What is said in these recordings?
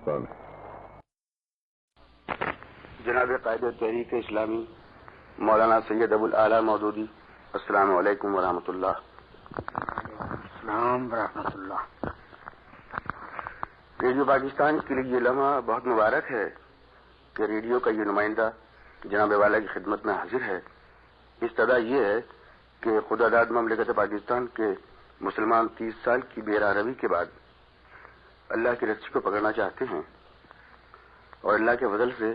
پاکستان. جناب قائد تحریک اسلامی مولانا سید ابو الاعلی مودودی، السلام علیکم ورحمۃ اللہ. السلام ورحمۃ اللہ. ریڈیو پاکستان کے لیے یہ لمحہ بہت مبارک ہے کہ ریڈیو کا یہ نمائندہ جناب والا کی خدمت میں حاضر ہے. استدعا یہ ہے کہ خدا داد مملکت پاکستان کے مسلمان 30 سال کی بے راہ روی کے بعد اللہ کی رسی کو پکڑنا چاہتے ہیں، اور اللہ کے فضل سے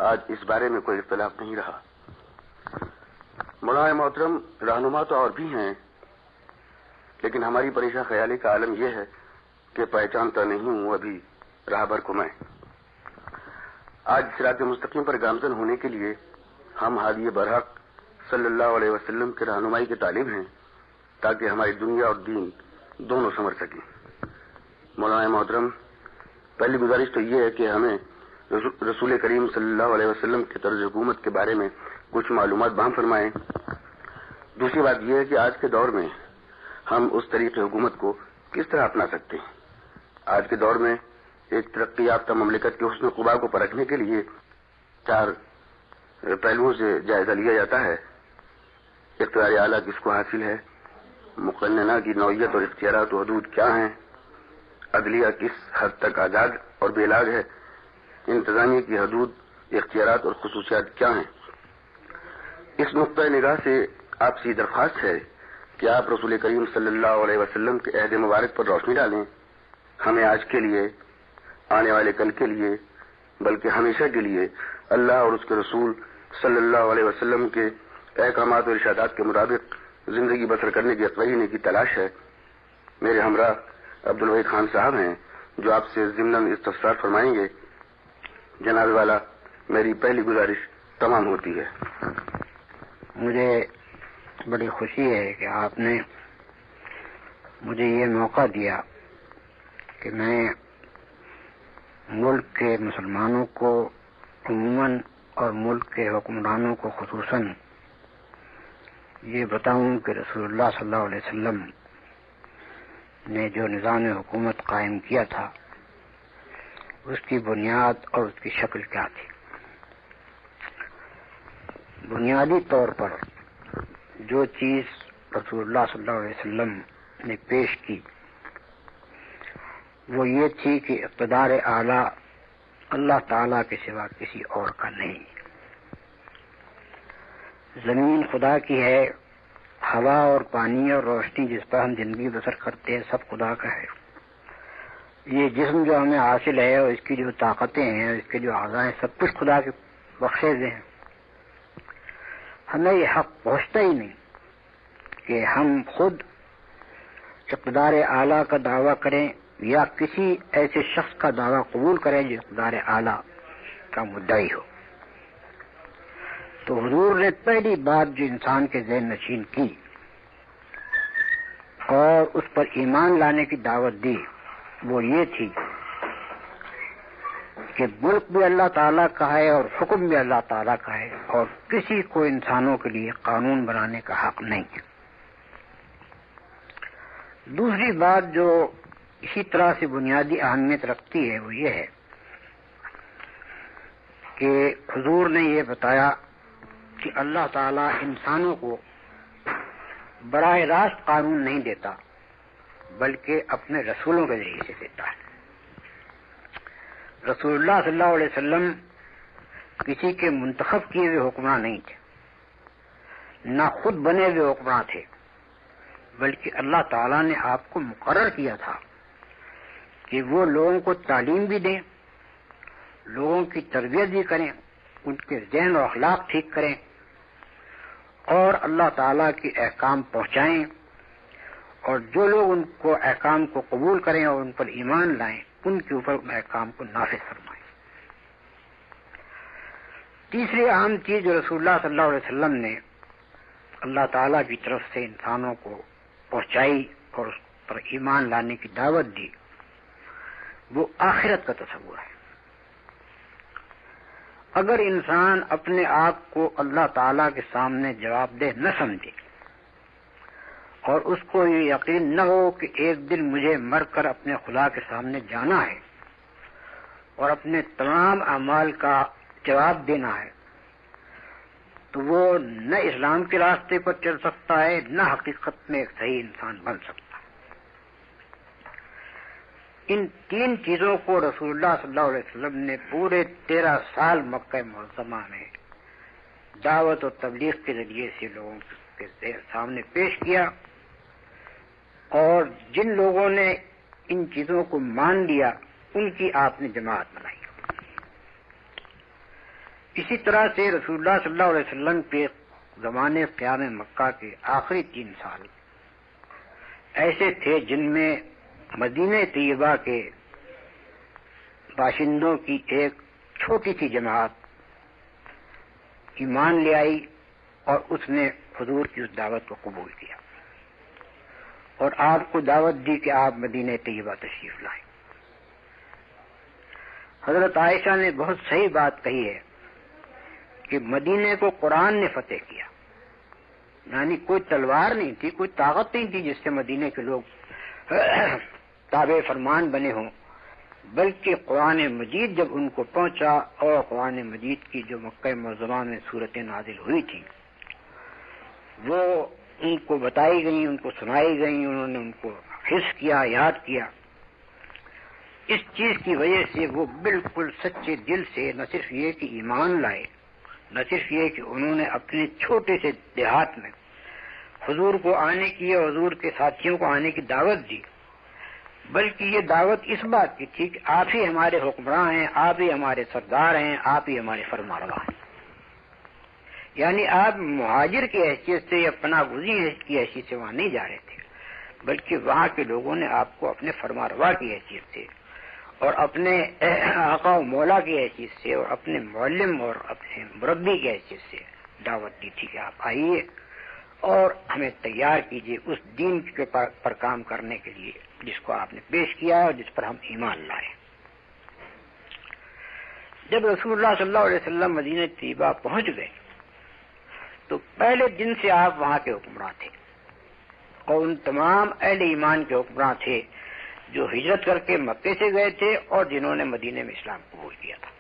آج اس بارے میں کوئی اختلاف نہیں رہا. مولانا محترم، رہنما تو اور بھی ہیں، لیکن ہماری پریشان خیالی کا عالم یہ ہے کہ پہچانتا نہیں ہوں ابھی راہبر کو میں. آج صراط مستقیم پر گامزن ہونے کے لیے ہم ہادی برحق صلی اللہ علیہ وسلم کے رہنمائی کے طالب ہیں، تاکہ ہماری دنیا اور دین دونوں سنور سکیں. مولانا محترم، پہلی گزارش تو یہ ہے کہ ہمیں رسول کریم صلی اللہ علیہ وسلم کے طرز حکومت کے بارے میں کچھ معلومات بہم فرمائیں. دوسری بات یہ ہے کہ آج کے دور میں ہم اس طریقے حکومت کو کس طرح اپنا سکتے ہیں. آج کے دور میں ایک ترقی یافتہ مملکت کے حسن قبا کو پرکھنے کے لیے 4 پہلوؤں سے جائزہ لیا جاتا ہے. اختیار اعلیٰ کس کو حاصل ہے، مقننہ کی نوعیت اور اختیارات و حدود کیا ہیں، عدلیہ کس حد تک آزاد اور بے لاگ ہے، انتظامیہ کی حدود، اختیارات اور خصوصیات کیا ہیں. اس نقطۂ نگاہ سے آپ سے درخواست ہے کہ آپ رسول کریم صلی اللہ علیہ وسلم کے عہد مبارک پر روشنی ڈالیں. ہمیں آج کے لیے، آنے والے کل کے لیے، بلکہ ہمیشہ کے لیے اللہ اور اس کے رسول صلی اللہ علیہ وسلم کے احکامات و ارشادات کے مطابق زندگی بسر کرنے کے قرینے کی تلاش ہے. میرے ہمراہ عبدالوحید خان صاحب ہیں جو آپ سے ضمن استفسار فرمائیں گے. جناب والا، میری پہلی گزارش تمام ہوتی ہے. مجھے بڑی خوشی ہے کہ آپ نے مجھے یہ موقع دیا کہ میں ملک کے مسلمانوں کو عموماً اور ملک کے حکمرانوں کو خصوصاً یہ بتاؤں کہ رسول اللہ صلی اللہ علیہ وسلم نے جو نظام حکومت قائم کیا تھا اس کی بنیاد اور اس کی شکل کیا تھی. بنیادی طور پر جو چیز رسول اللہ صلی اللہ علیہ وسلم نے پیش کی وہ یہ تھی کہ اقتدار اعلیٰ اللہ تعالیٰ کے سوا کسی اور کا نہیں. زمین خدا کی ہے، ہوا اور پانی اور روشنی جس پر ہم زندگی بسر کرتے ہیں سب خدا کا ہے. یہ جسم جو ہمیں حاصل ہے اور اس کی جو طاقتیں ہیں اور اس کے جو اعضاء ہیں سب کچھ خدا کے بخشے ہوئے ہیں. ہمیں یہ حق پہنچتا ہی نہیں کہ ہم خود اقتدار اعلیٰ کا دعویٰ کریں یا کسی ایسے شخص کا دعویٰ قبول کریں جو اقتدار اعلیٰ کا مدعی ہو. تو حضور نے پہلی بات جو انسان کے ذہن نشین کی اور اس پر ایمان لانے کی دعوت دی وہ یہ تھی کہ ملک بھی اللہ تعالیٰ کا ہے اور حکم بھی اللہ تعالیٰ کا ہے اور کسی کو انسانوں کے لیے قانون بنانے کا حق نہیں ہے. دوسری بات جو اسی طرح سے بنیادی اہمیت رکھتی ہے وہ یہ ہے کہ حضور نے یہ بتایا کہ اللہ تعالیٰ انسانوں کو براہ راست قانون نہیں دیتا بلکہ اپنے رسولوں کے ذریعے سے دیتا ہے. رسول اللہ صلی اللہ علیہ وسلم کسی کے منتخب کیے ہوئے حکمراں نہیں تھے، نہ خود بنے ہوئے حکمراں تھے، بلکہ اللہ تعالیٰ نے آپ کو مقرر کیا تھا کہ وہ لوگوں کو تعلیم بھی دیں، لوگوں کی تربیت بھی کریں، ان کے ذہن و اخلاق ٹھیک کریں اور اللہ تعالیٰ کے احکام پہنچائیں، اور جو لوگ ان کو احکام کو قبول کریں اور ان پر ایمان لائیں ان کے اوپر ان احکام کو نافذ فرمائیں. تیسری اہم چیز جو رسول اللہ صلی اللہ علیہ وسلم نے اللہ تعالیٰ کی طرف سے انسانوں کو پہنچائی اور اس پر ایمان لانے کی دعوت دی وہ آخرت کا تصور ہے. اگر انسان اپنے آپ کو اللہ تعالیٰ کے سامنے جواب دہ نہ سمجھے اور اس کو یہ یقین نہ ہو کہ ایک دن مجھے مر کر اپنے خدا کے سامنے جانا ہے اور اپنے تمام اعمال کا جواب دینا ہے تو وہ نہ اسلام کے راستے پر چل سکتا ہے، نہ حقیقت میں ایک صحیح انسان بن سکتا ہے۔ ان تین چیزوں کو رسول اللہ صلی اللہ علیہ وسلم نے پورے 13 سال مکہ معظمہ میں دعوت و تبلیغ کے ذریعے سے لوگوں کے سامنے پیش کیا، اور جن لوگوں نے ان چیزوں کو مان لیا ان کی آپ نے جماعت بنائی۔ اسی طرح سے رسول اللہ صلی اللہ علیہ وسلم کے زمانے قیام مکہ کے آخری 3 سال ایسے تھے جن میں مدینہ طیبہ کے باشندوں کی ایک چھوٹی سی جماعت ایمان لے آئی اور اس نے حضور کی اس دعوت کو قبول کیا اور آپ کو دعوت دی کہ آپ مدینہ طیبہ تشریف لائیں۔ حضرت عائشہ نے بہت صحیح بات کہی ہے کہ مدینے کو قرآن نے فتح کیا، یعنی کوئی تلوار نہیں تھی، کوئی طاقت نہیں تھی جس سے مدینے کے لوگ تابع فرمان بنے ہوں، بلکہ قرآن مجید جب ان کو پہنچا اور قرآن مجید کی جو مکہ معظمہ میں صورتیں نازل ہوئی تھی وہ ان کو بتائی گئیں، ان کو سنائی گئیں، انہوں نے ان کو حفظ کیا، یاد کیا۔ اس چیز کی وجہ سے وہ بالکل سچے دل سے نہ صرف یہ کہ ایمان لائے، نہ صرف یہ کہ انہوں نے اپنے چھوٹے سے دیہات میں حضور کو آنے کی اور حضور کے ساتھیوں کو آنے کی دعوت دی، بلکہ یہ دعوت اس بات کی تھی کہ آپ ہی ہمارے حکمراں ہیں، آپ ہی ہمارے سردار ہیں، آپ ہی ہمارے فرمانروا ہیں۔ یعنی آپ مہاجر کی حیثیت سے یا پناہ گزین کی حیثیت سے وہاں نہیں جا رہے تھے، بلکہ وہاں کے لوگوں نے آپ کو اپنے فرمانروا کی حیثیت سے اور اپنے آقا و مولا کی حیثیت سے اور اپنے معلم اور اپنے مربی کی حیثیت سے دعوت دی تھی کہ آپ آئیے اور ہمیں تیار کیجیے اس دین کے پر کام کرنے کے لیے جس کو آپ نے پیش کیا اور جس پر ہم ایمان لائے۔ جب رسول اللہ صلی اللہ علیہ وسلم مدینہ طیبہ پہنچ گئے تو پہلے دن سے آپ وہاں کے حکمراں تھے اور ان تمام اہل ایمان کے حکمراں تھے جو ہجرت کر کے مکے سے گئے تھے اور جنہوں نے مدینے میں اسلام قبول کیا تھا۔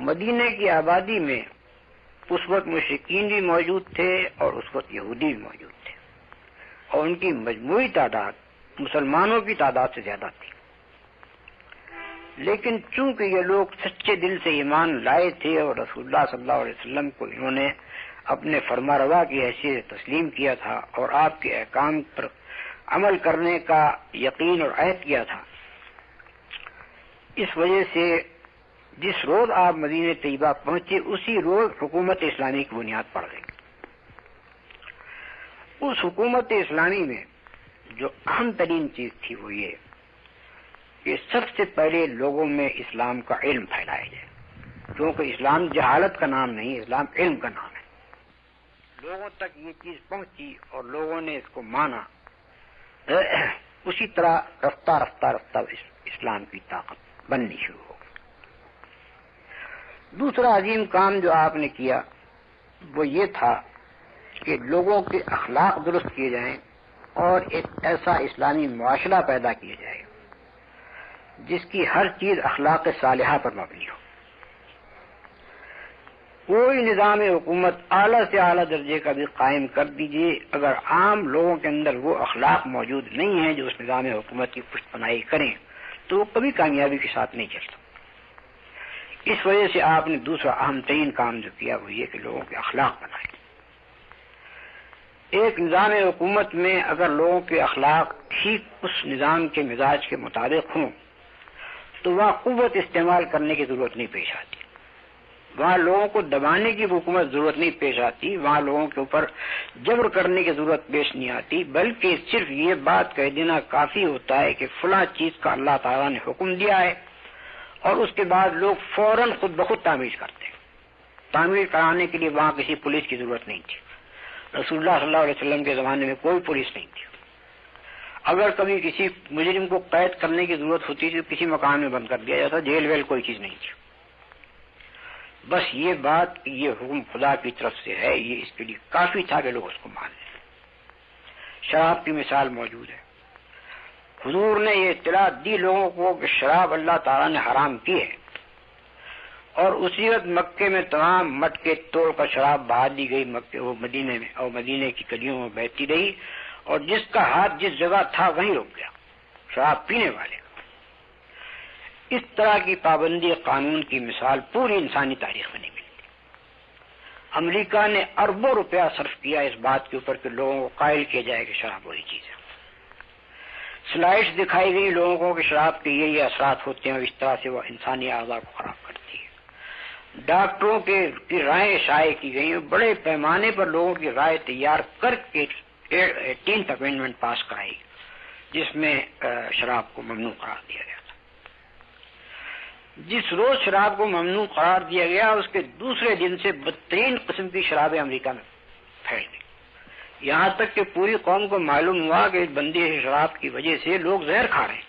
مدینے کی آبادی میں اس وقت مشرکین بھی موجود تھے اور اس وقت یہودی بھی موجود تھے، اور ان کی مجموعی تعداد مسلمانوں کی تعداد سے زیادہ تھی، لیکن چونکہ یہ لوگ سچے دل سے ایمان لائے تھے اور رسول اللہ صلی اللہ علیہ وسلم کو انہوں نے اپنے فرمانروا کی حیثیت سے تسلیم کیا تھا اور آپ کے احکام پر عمل کرنے کا یقین اور عہد کیا تھا، اس وجہ سے جس روز آپ مدینہ طیبہ پہنچے اسی روز حکومت اسلامی کی بنیاد پڑ گئی۔ اس حکومت اسلامی میں جو اہم ترین چیز تھی وہ یہ کہ سب سے پہلے لوگوں میں اسلام کا علم پھیلایا جائے، کیونکہ اسلام جہالت کا نام نہیں، اسلام علم کا نام ہے۔ لوگوں تک یہ چیز پہنچی اور لوگوں نے اس کو مانا، اسی طرح رفتہ رفتہ رفتہ اسلام کی طاقت بننی شروع ہو گئی۔ دوسرا عظیم کام جو آپ نے کیا وہ یہ تھا کہ لوگوں کے اخلاق درست کیے جائیں اور ایک ایسا اسلامی معاشرہ پیدا کیا جائے جس کی ہر چیز اخلاق صالحہ پر مبنی ہو۔ کوئی نظام حکومت اعلیٰ سے اعلیٰ درجے کا بھی قائم کر دیجیے، اگر عام لوگوں کے اندر وہ اخلاق موجود نہیں ہیں جو اس نظام حکومت کی پشت پناہی کریں تو وہ کبھی کامیابی کے ساتھ نہیں چل سکتا۔ اس وجہ سے آپ نے دوسرا اہم ترین کام جو کیا وہ یہ کہ لوگوں کے اخلاق بنائے۔ ایک نظام حکومت میں اگر لوگوں کے اخلاق ٹھیک اس نظام کے مزاج کے مطابق ہوں تو وہاں قوت استعمال کرنے کی ضرورت نہیں پیش آتی، وہاں لوگوں کو دبانے کی حکومت ضرورت نہیں پیش آتی، وہاں لوگوں کے اوپر جبر کرنے کی ضرورت پیش نہیں آتی، بلکہ صرف یہ بات کہہ دینا کافی ہوتا ہے کہ فلاں چیز کا اللہ تعالیٰ نے حکم دیا ہے اور اس کے بعد لوگ فوراً خود بخود تعمیر کرتے ہیں۔ تعمیر کرانے کے لیے وہاں کسی پولیس کی ضرورت نہیں تھی، رسول اللہ صلی اللہ علیہ وسلم کے زمانے میں کوئی پولیس نہیں تھی۔ اگر کبھی کسی مجرم کو قید کرنے کی ضرورت ہوتی تھی تو کسی مکان میں بند کر دیا جاتا، جیل ویل کوئی چیز نہیں تھی۔ بس یہ بات یہ حکم خدا کی طرف سے ہے، یہ اس کے لیے کافی تھا کہ لوگ اس کو مان لیں۔ شراب کی مثال موجود ہے حضور نے یہ اطلاع دی لوگوں کو کہ شراب اللہ تعالیٰ نے حرام کی ہے، اور اسی وقت مکے میں تمام مٹکے توڑ کر شراب بہا دی گئی مکے وہ مدینے میں، اور مدینے کی گلیوں میں بہتی رہی، اور جس کا ہاتھ جس جگہ تھا وہیں رک گیا شراب پینے والے. اس طرح کی پابندی قانون کی مثال پوری انسانی تاریخ میں نہیں ملتی. امریکہ نے اربوں روپیہ صرف کیا اس بات کے اوپر کہ لوگوں کو قائل کیا جائے کہ شراب وہی چیز ہے. سلائڈس دکھائی گئی لوگوں کو کہ شراب کے یہ اثرات ہوتے ہیں اور اس طرح سے وہ انسانی اعضاء کو خراب کرتی ہے. ڈاکٹروں کی رائے شائع کی گئی، بڑے پیمانے پر لوگوں کی رائے تیار کر کے 18 امینڈمنٹ پاس کرائی جس میں شراب کو ممنوع قرار دیا گیا تھا. جس روز شراب کو ممنوع قرار دیا گیا اس کے دوسرے دن سے بدترین قسم کی شرابیں امریکہ میں پھیل گئی، یہاں تک کہ پوری قوم کو معلوم ہوا کہ اس بندی شراب کی وجہ سے لوگ زہر کھا رہے ہیں.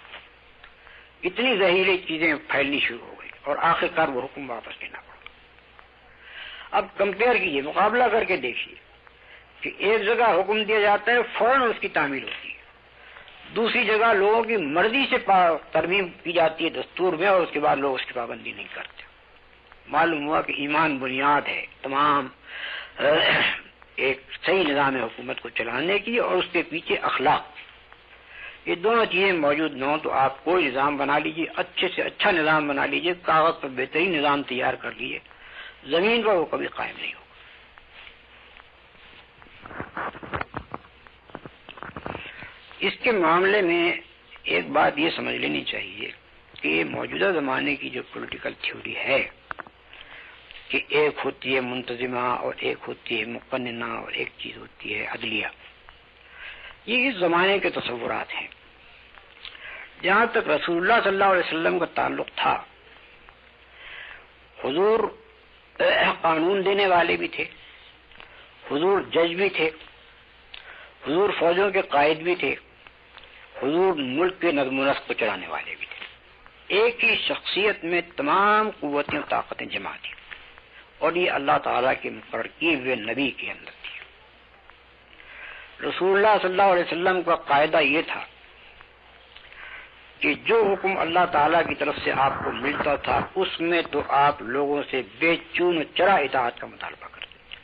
اتنی زہریلی چیزیں پھیلنی شروع ہو گئی اور آخرکار وہ حکم واپس لینا پڑا. اب کمپیئر کیجیے، مقابلہ کر کے دیکھیے کہ ایک جگہ حکم دیا جاتا ہے فوراً اس کی تعمیل ہوتی ہے، دوسری جگہ لوگوں کی مرضی سے ترمیم کی جاتی ہے دستور میں اور اس کے بعد لوگ اس کی پابندی نہیں کرتے. معلوم ہوا کہ ایمان بنیاد ہے تمام ایک صحیح نظام حکومت کو چلانے کی، اور اس کے پیچھے اخلاق. یہ دونوں چیزیں موجود نہ ہوں تو آپ کوئی نظام بنا لیجیے، اچھے سے اچھا نظام بنا لیجیے، کاغذ پر بہترین نظام تیار کر لیجیے، زمین پر وہ کبھی قائم نہیں ہوگا. اس کے معاملے میں ایک بات یہ سمجھ لینی چاہیے کہ موجودہ زمانے کی جو پولیٹیکل تھیوری ہے کہ ایک ہوتی ہے منتظمہ اور ایک ہوتی ہے مقننہ اور ایک چیز ہوتی ہے عدلیہ، یہ اس زمانے کے تصورات ہیں. جہاں تک رسول اللہ صلی اللہ علیہ وسلم کا تعلق تھا، حضور قانون دینے والے بھی تھے، حضور جج بھی تھے، حضور فوجوں کے قائد بھی تھے، حضور ملک کے نظم و نسق کو چلانے والے بھی تھے. ایک ہی شخصیت میں تمام قوتیں و طاقتیں جمع تھیں، اور یہ اللہ تعالیٰ کے مقرر کیے ہوئے نبی کے اندر تھی. رسول اللہ صلی اللہ علیہ وسلم کا قاعدہ یہ تھا کہ جو حکم اللہ تعالیٰ کی طرف سے آپ کو ملتا تھا اس میں تو آپ لوگوں سے بے چون و چرا اطاعت کا مطالبہ کرتے تھے،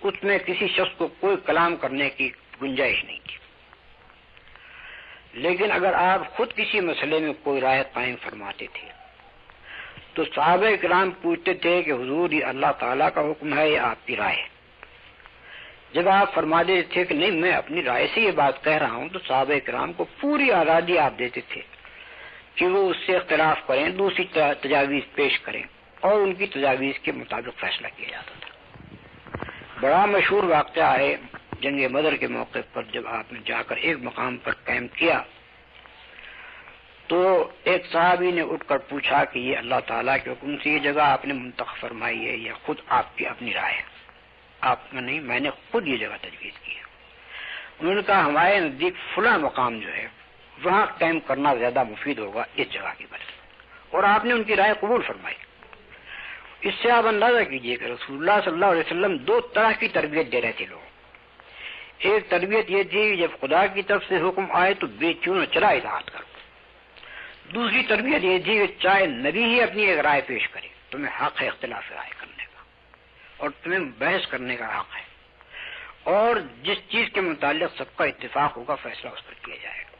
اس میں کسی شخص کو کوئی کلام کرنے کی گنجائش نہیں تھی. لیکن اگر آپ خود کسی مسئلے میں کوئی رائے قائم فرماتے تھے تو صحابہ کرام پوچھتے تھے کہ حضور یہ اللہ تعالیٰ کا حکم ہے یا آپ کی رائے ہے؟ جب آپ فرما دیتے تھے کہ نہیں میں اپنی رائے سے یہ بات کہہ رہا ہوں تو صحابہ کرام کو پوری آزادی آپ دیتے تھے کہ وہ اس سے اختلاف کریں، دوسری تجاویز پیش کریں، اور ان کی تجاویز کے مطابق فیصلہ کیا جاتا تھا. بڑا مشہور واقعہ ہے جنگ بدر کے موقع پر جب آپ نے جا کر ایک مقام پر کیمپ کیا تو ایک صحابی نے اٹھ کر پوچھا کہ یہ اللہ تعالیٰ کے حکم سے یہ جگہ آپ نے منتخب فرمائی ہے یا خود آپ کی اپنی رائے ہے؟ آپ نے نہیں، میں نے خود یہ جگہ تجویز کی ہے. انہوں نے کہا ہمارے نزدیک فلاں مقام جو ہے وہاں کیمپ کرنا زیادہ مفید ہوگا اس جگہ کی وجہ سے، اور آپ نے ان کی رائے قبول فرمائی. اس سے آپ اندازہ کیجئے کہ رسول اللہ صلی اللہ علیہ وسلم دو طرح کی تربیت دے رہے تھے لوگوں. ایک تربیت یہ تھی جب خدا کی طرف سے حکم آئے تو بے چون و چرا اطاعت کرو. دوسری تربیت یہ تھی کہ چاہے نبی ہی اپنی ایک رائے پیش کرے تمہیں حق ہے اختلاف رائے کرنے کا اور تمہیں بحث کرنے کا حق ہے، اور جس چیز کے متعلق سب کا اتفاق ہوگا فیصلہ اس پر کیا جائے گا.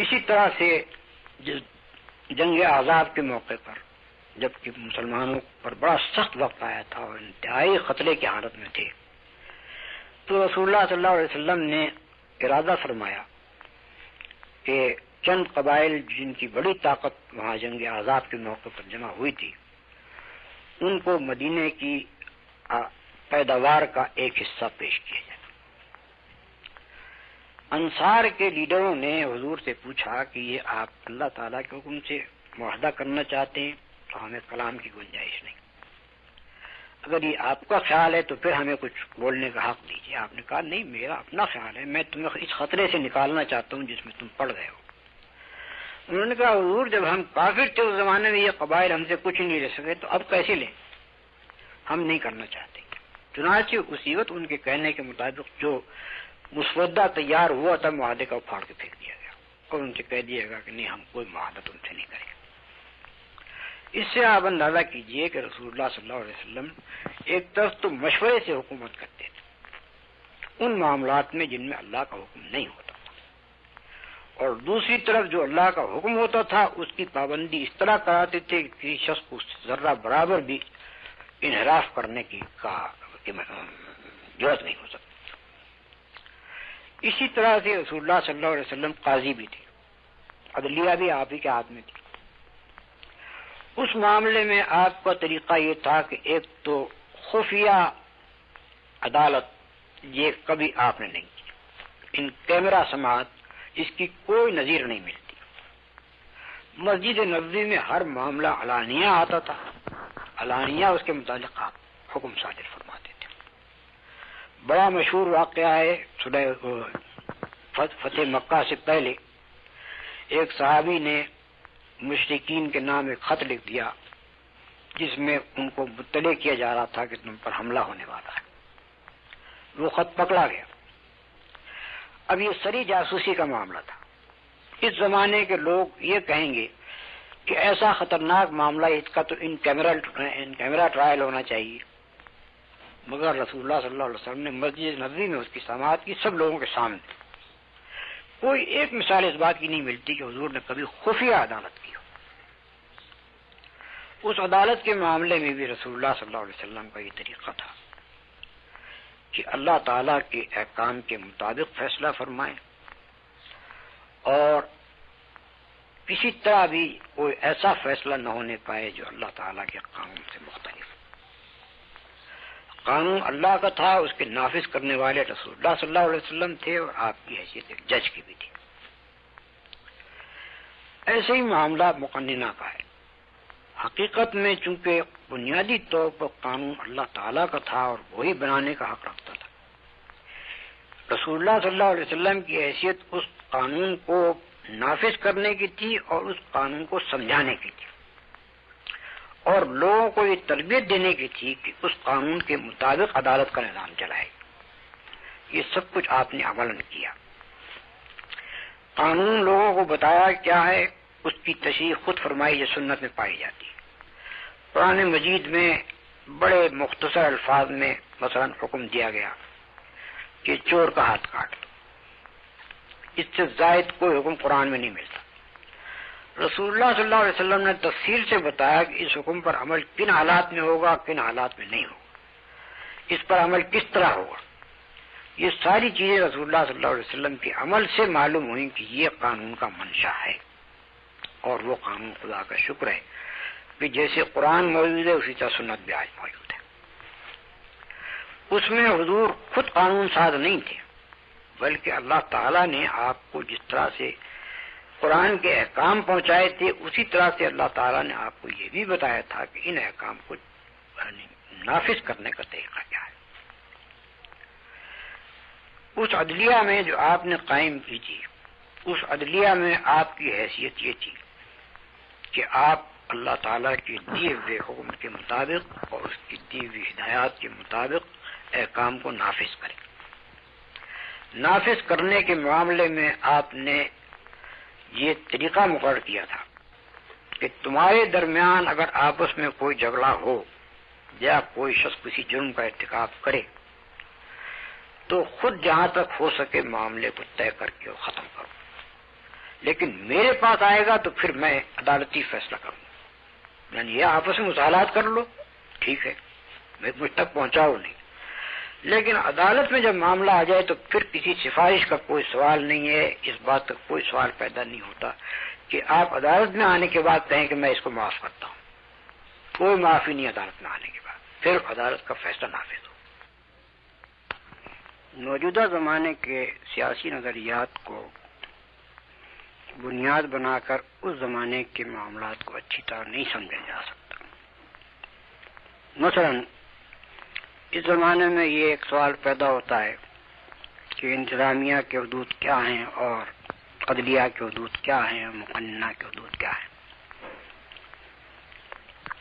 اسی طرح سے جنگ آزاد کے موقع پر جبکہ مسلمانوں پر بڑا سخت وقت آیا تھا اور انتہائی خطرے کی حالت میں تھے تو رسول اللہ صلی اللہ علیہ وسلم نے ارادہ فرمایا کہ چند قبائل جن کی بڑی طاقت وہاں جنگ آزاد کے موقع پر جمع ہوئی تھی ان کو مدینے کی پیداوار کا ایک حصہ پیش کیا جائے. انصار کے لیڈروں نے حضور سے پوچھا کہ یہ آپ اللہ تعالیٰ کے حکم سے معاہدہ کرنا چاہتے ہیں تو ہمیں کلام کی گنجائش نہیں، اگر یہ آپ کا خیال ہے تو پھر ہمیں کچھ بولنے کا حق دیجیے. آپ نے کہا نہیں میرا اپنا خیال ہے، میں تمہیں اس خطرے سے نکالنا چاہتا ہوں جس میں تم پڑ گئے ہو. انہوں نے کہا حضور جب ہم کافر تھے اس زمانے میں یہ قبائل ہم سے کچھ نہیں لے سکے تو اب کیسے لیں؟ ہم نہیں کرنا چاہتے. چنانچہ اسی وقت ان کے کہنے کے مطابق جو مسودہ تیار ہوا تھا معاہدے کا پھاڑ کے پھینک دیا گیا. اور ان سے کہہ دیے گا کہ نہیں، ہم کوئی معاہدہ تم سے نہیں کریں گے۔ اس سے آپ اندازہ کیجئے کہ رسول اللہ صلی اللہ علیہ وسلم ایک طرف تو مشورے سے حکومت کرتے تھے ان معاملات میں جن میں اللہ کا حکم نہیں ہوتا تھا، اور دوسری طرف جو اللہ کا حکم ہوتا تھا اس کی پابندی اس طرح کراتے تھے کہ کسی شخص کو ذرہ برابر بھی انحراف کرنے کی ضرورت نہیں ہو سکتی۔ اسی طرح سے رسول اللہ صلی اللہ علیہ وسلم قاضی بھی تھے، عدلیہ بھی آپ ہی کے ہاتھ میں تھی۔ اس معاملے میں آپ کا طریقہ یہ تھا کہ ایک تو خفیہ عدالت، یہ کبھی آپ نے نہیں کی، ان کیمرہ سماعت اس کی کوئی نظیر نہیں ملتی۔ مسجد نبوی میں ہر معاملہ علانیہ آتا تھا، علانیہ اس کے متعلق آپ حکم صادر فرماتے تھے۔ بڑا مشہور واقعہ ہے، فتح مکہ سے پہلے ایک صحابی نے مشرکین کے نام ایک خط لکھ دیا جس میں ان کو مطلع کیا جا رہا تھا کہ تم پر حملہ ہونے والا ہے۔ وہ خط پکڑا گیا۔ اب یہ سری جاسوسی کا معاملہ تھا۔ اس زمانے کے لوگ یہ کہیں گے کہ ایسا خطرناک معاملہ، اس کا تو ان کیمرہ ٹرائل ہونا چاہیے، مگر رسول اللہ صلی اللہ علیہ وسلم نے مسجد نبوی میں اس کی سماعت کی سب لوگوں کے سامنے۔ کوئی ایک مثال اس بات کی نہیں ملتی کہ حضور نے کبھی خفیہ عدالت کی ہو۔ اس عدالت کے معاملے میں بھی رسول اللہ صلی اللہ علیہ وسلم کا یہ طریقہ تھا کہ اللہ تعالیٰ کے احکام کے مطابق فیصلہ فرمائیں، اور کسی طرح بھی کوئی ایسا فیصلہ نہ ہونے پائے جو اللہ تعالیٰ کے قانون سے مختلف۔ قانون اللہ کا تھا، اس کے نافذ کرنے والے رسول اللہ صلی اللہ علیہ وسلم تھے، اور آپ کی حیثیت ایک جج کی بھی تھی۔ ایسے ہی معاملہ مقننہ کا ہے۔ حقیقت میں چونکہ بنیادی طور پر قانون اللہ تعالیٰ کا تھا اور وہی بنانے کا حق رکھتا تھا، رسول اللہ صلی اللہ علیہ وسلم کی حیثیت اس قانون کو نافذ کرنے کی تھی اور اس قانون کو سمجھانے کی تھی، اور لوگوں کو یہ تربیت دینے کی تھی کہ اس قانون کے مطابق عدالت کا نظام چلائے۔ یہ سب کچھ آپ نے عملاً کیا۔ قانون لوگوں کو بتایا کیا ہے، اس کی تشریح خود فرمائی جو سنت میں پائی جاتی ہے۔ قرآن مجید میں بڑے مختصر الفاظ میں مثلا حکم دیا گیا کہ چور کا ہاتھ کاٹ دو، اس سے زائد کوئی حکم قرآن میں نہیں ملتا۔ رسول اللہ صلی اللہ علیہ وسلم نے تفصیل سے بتایا کہ اس حکم پر عمل کن حالات میں ہوگا، کن حالات میں نہیں ہوگا، اس پر عمل کس طرح ہوگا۔ یہ ساری چیزیں رسول اللہ صلی اللہ علیہ وسلم کے عمل سے معلوم ہوئی کہ یہ قانون کا منشا ہے، اور وہ قانون خدا کا شکر ہے کہ جیسے قرآن موجود ہے اسی طرح سنت بھی آج موجود ہے۔ اس میں حضور خود قانون ساز نہیں تھے، بلکہ اللہ تعالیٰ نے آپ کو جس طرح سے قرآن کے احکام پہنچائے تھے اسی طرح سے اللہ تعالیٰ نے آپ کو یہ بھی بتایا تھا کہ ان احکام کو نافذ کرنے کا طریقہ کیا ہے۔ اس عدلیہ میں جو آپ نے قائم کی تھی، اس عدلیہ میں آپ کی حیثیت یہ تھی کہ آپ اللہ تعالیٰ کے دیے ہوئے حکم کے مطابق اور اس کی دی ہوئی ہدایات کے مطابق احکام کو نافذ کریں۔ نافذ کرنے کے معاملے میں آپ نے یہ طریقہ مقرر کیا تھا کہ تمہارے درمیان اگر آپس میں کوئی جھگڑا ہو یا کوئی شخص کسی جرم کا ارتکاب کرے تو خود جہاں تک ہو سکے معاملے کو طے کر کے ختم کرو، لیکن میرے پاس آئے گا تو پھر میں عدالتی فیصلہ کروں، یعنی یہ آپس میں مصالحات کر لو، ٹھیک ہے، مجھ تک پہنچاؤ نہیں، لیکن عدالت میں جب معاملہ آ جائے تو پھر کسی سفارش کا کوئی سوال نہیں ہے، اس بات کا کوئی سوال پیدا نہیں ہوتا کہ آپ عدالت میں آنے کے بعد کہیں کہ میں اس کو معاف کرتا ہوں۔ کوئی معافی نہیں عدالت میں آنے کے بعد، پھر عدالت کا فیصلہ نافذ ہو۔ موجودہ زمانے کے سیاسی نظریات کو بنیاد بنا کر اس زمانے کے معاملات کو اچھی طرح نہیں سمجھا جا سکتا۔ مثلا اس زمانے میں یہ ایک سوال پیدا ہوتا ہے کہ انتظامیہ کے حدود کیا ہیں اور عدلیہ کے حدود کیا ہیں، مقننہ کے حدود کیا ہیں۔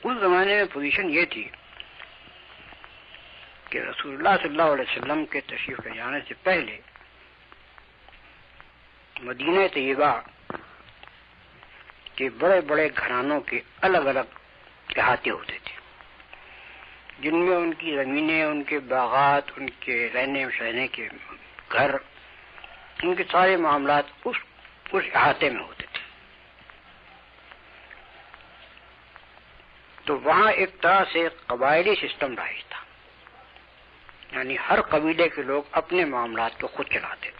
اس زمانے میں پوزیشن یہ تھی کہ رسول اللہ صلی اللہ علیہ وسلم کے تشریف لے جانے سے پہلے مدینہ طیبہ کہ بڑے بڑے گھرانوں کے الگ الگ احاطے ہوتے تھے، جن میں ان کی زمینیں، ان کے باغات، ان کے رہنے سہنے کے گھر، ان کے سارے معاملات اس احاطے میں ہوتے تھے. تو وہاں ایک طرح سے قبائلی سسٹم رائج تھا، یعنی ہر قبیلے کے لوگ اپنے معاملات کو خود چلاتے تھے.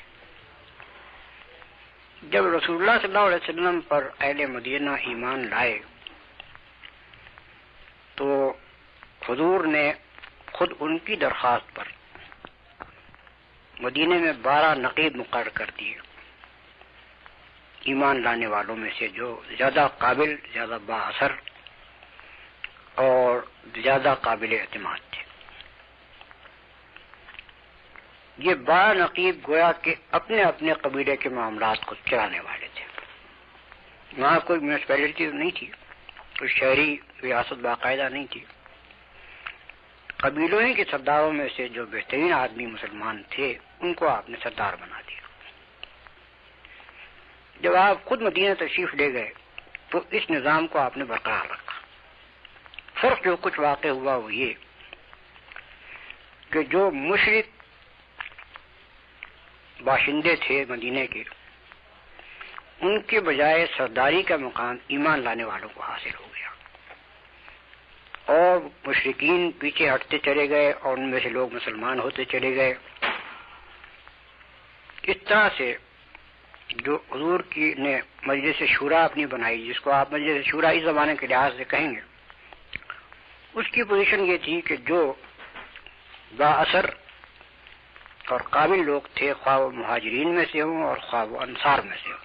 جب رسول اللہ صلی اللہ علیہ وسلم پر اہل مدینہ ایمان لائے تو حضور نے خود ان کی درخواست پر مدینے میں 12 نقیب مقرر کر دیے، ایمان لانے والوں میں سے جو زیادہ قابل، زیادہ با اثر اور زیادہ قابل اعتماد تھے. یہ 12 نقیب گویا کہ اپنے اپنے قبیلے کے معاملات کو چلانے والے تھے. وہاں کوئی میونسپیلٹی نہیں تھی، کوئی شہری ریاست باقاعدہ نہیں تھی. قبیلوں ہی کے سرداروں میں سے جو بہترین آدمی مسلمان تھے ان کو آپ نے سردار بنا دیا. جب آپ خود مدینہ تشریف لے گئے تو اس نظام کو آپ نے برقرار رکھا. فرق جو کچھ واقع ہوا وہ یہ کہ جو مشرک باشندے تھے مدینے کے، ان کے بجائے سرداری کا مقام ایمان لانے والوں کو حاصل ہو گیا، اور مشرکین پیچھے ہٹتے چلے گئے اور ان میں سے لوگ مسلمان ہوتے چلے گئے. اس طرح سے جو حضور کی نے مجلس شورا اپنی بنائی، جس کو آپ مجلس شورا اس زمانے کے لحاظ سے کہیں گے، اس کی پوزیشن یہ تھی کہ جو با اثر اور قابل لوگ تھے، خواہ وہ مہاجرین میں سے ہوں اور خواہ وہ انصار میں سے ہوں،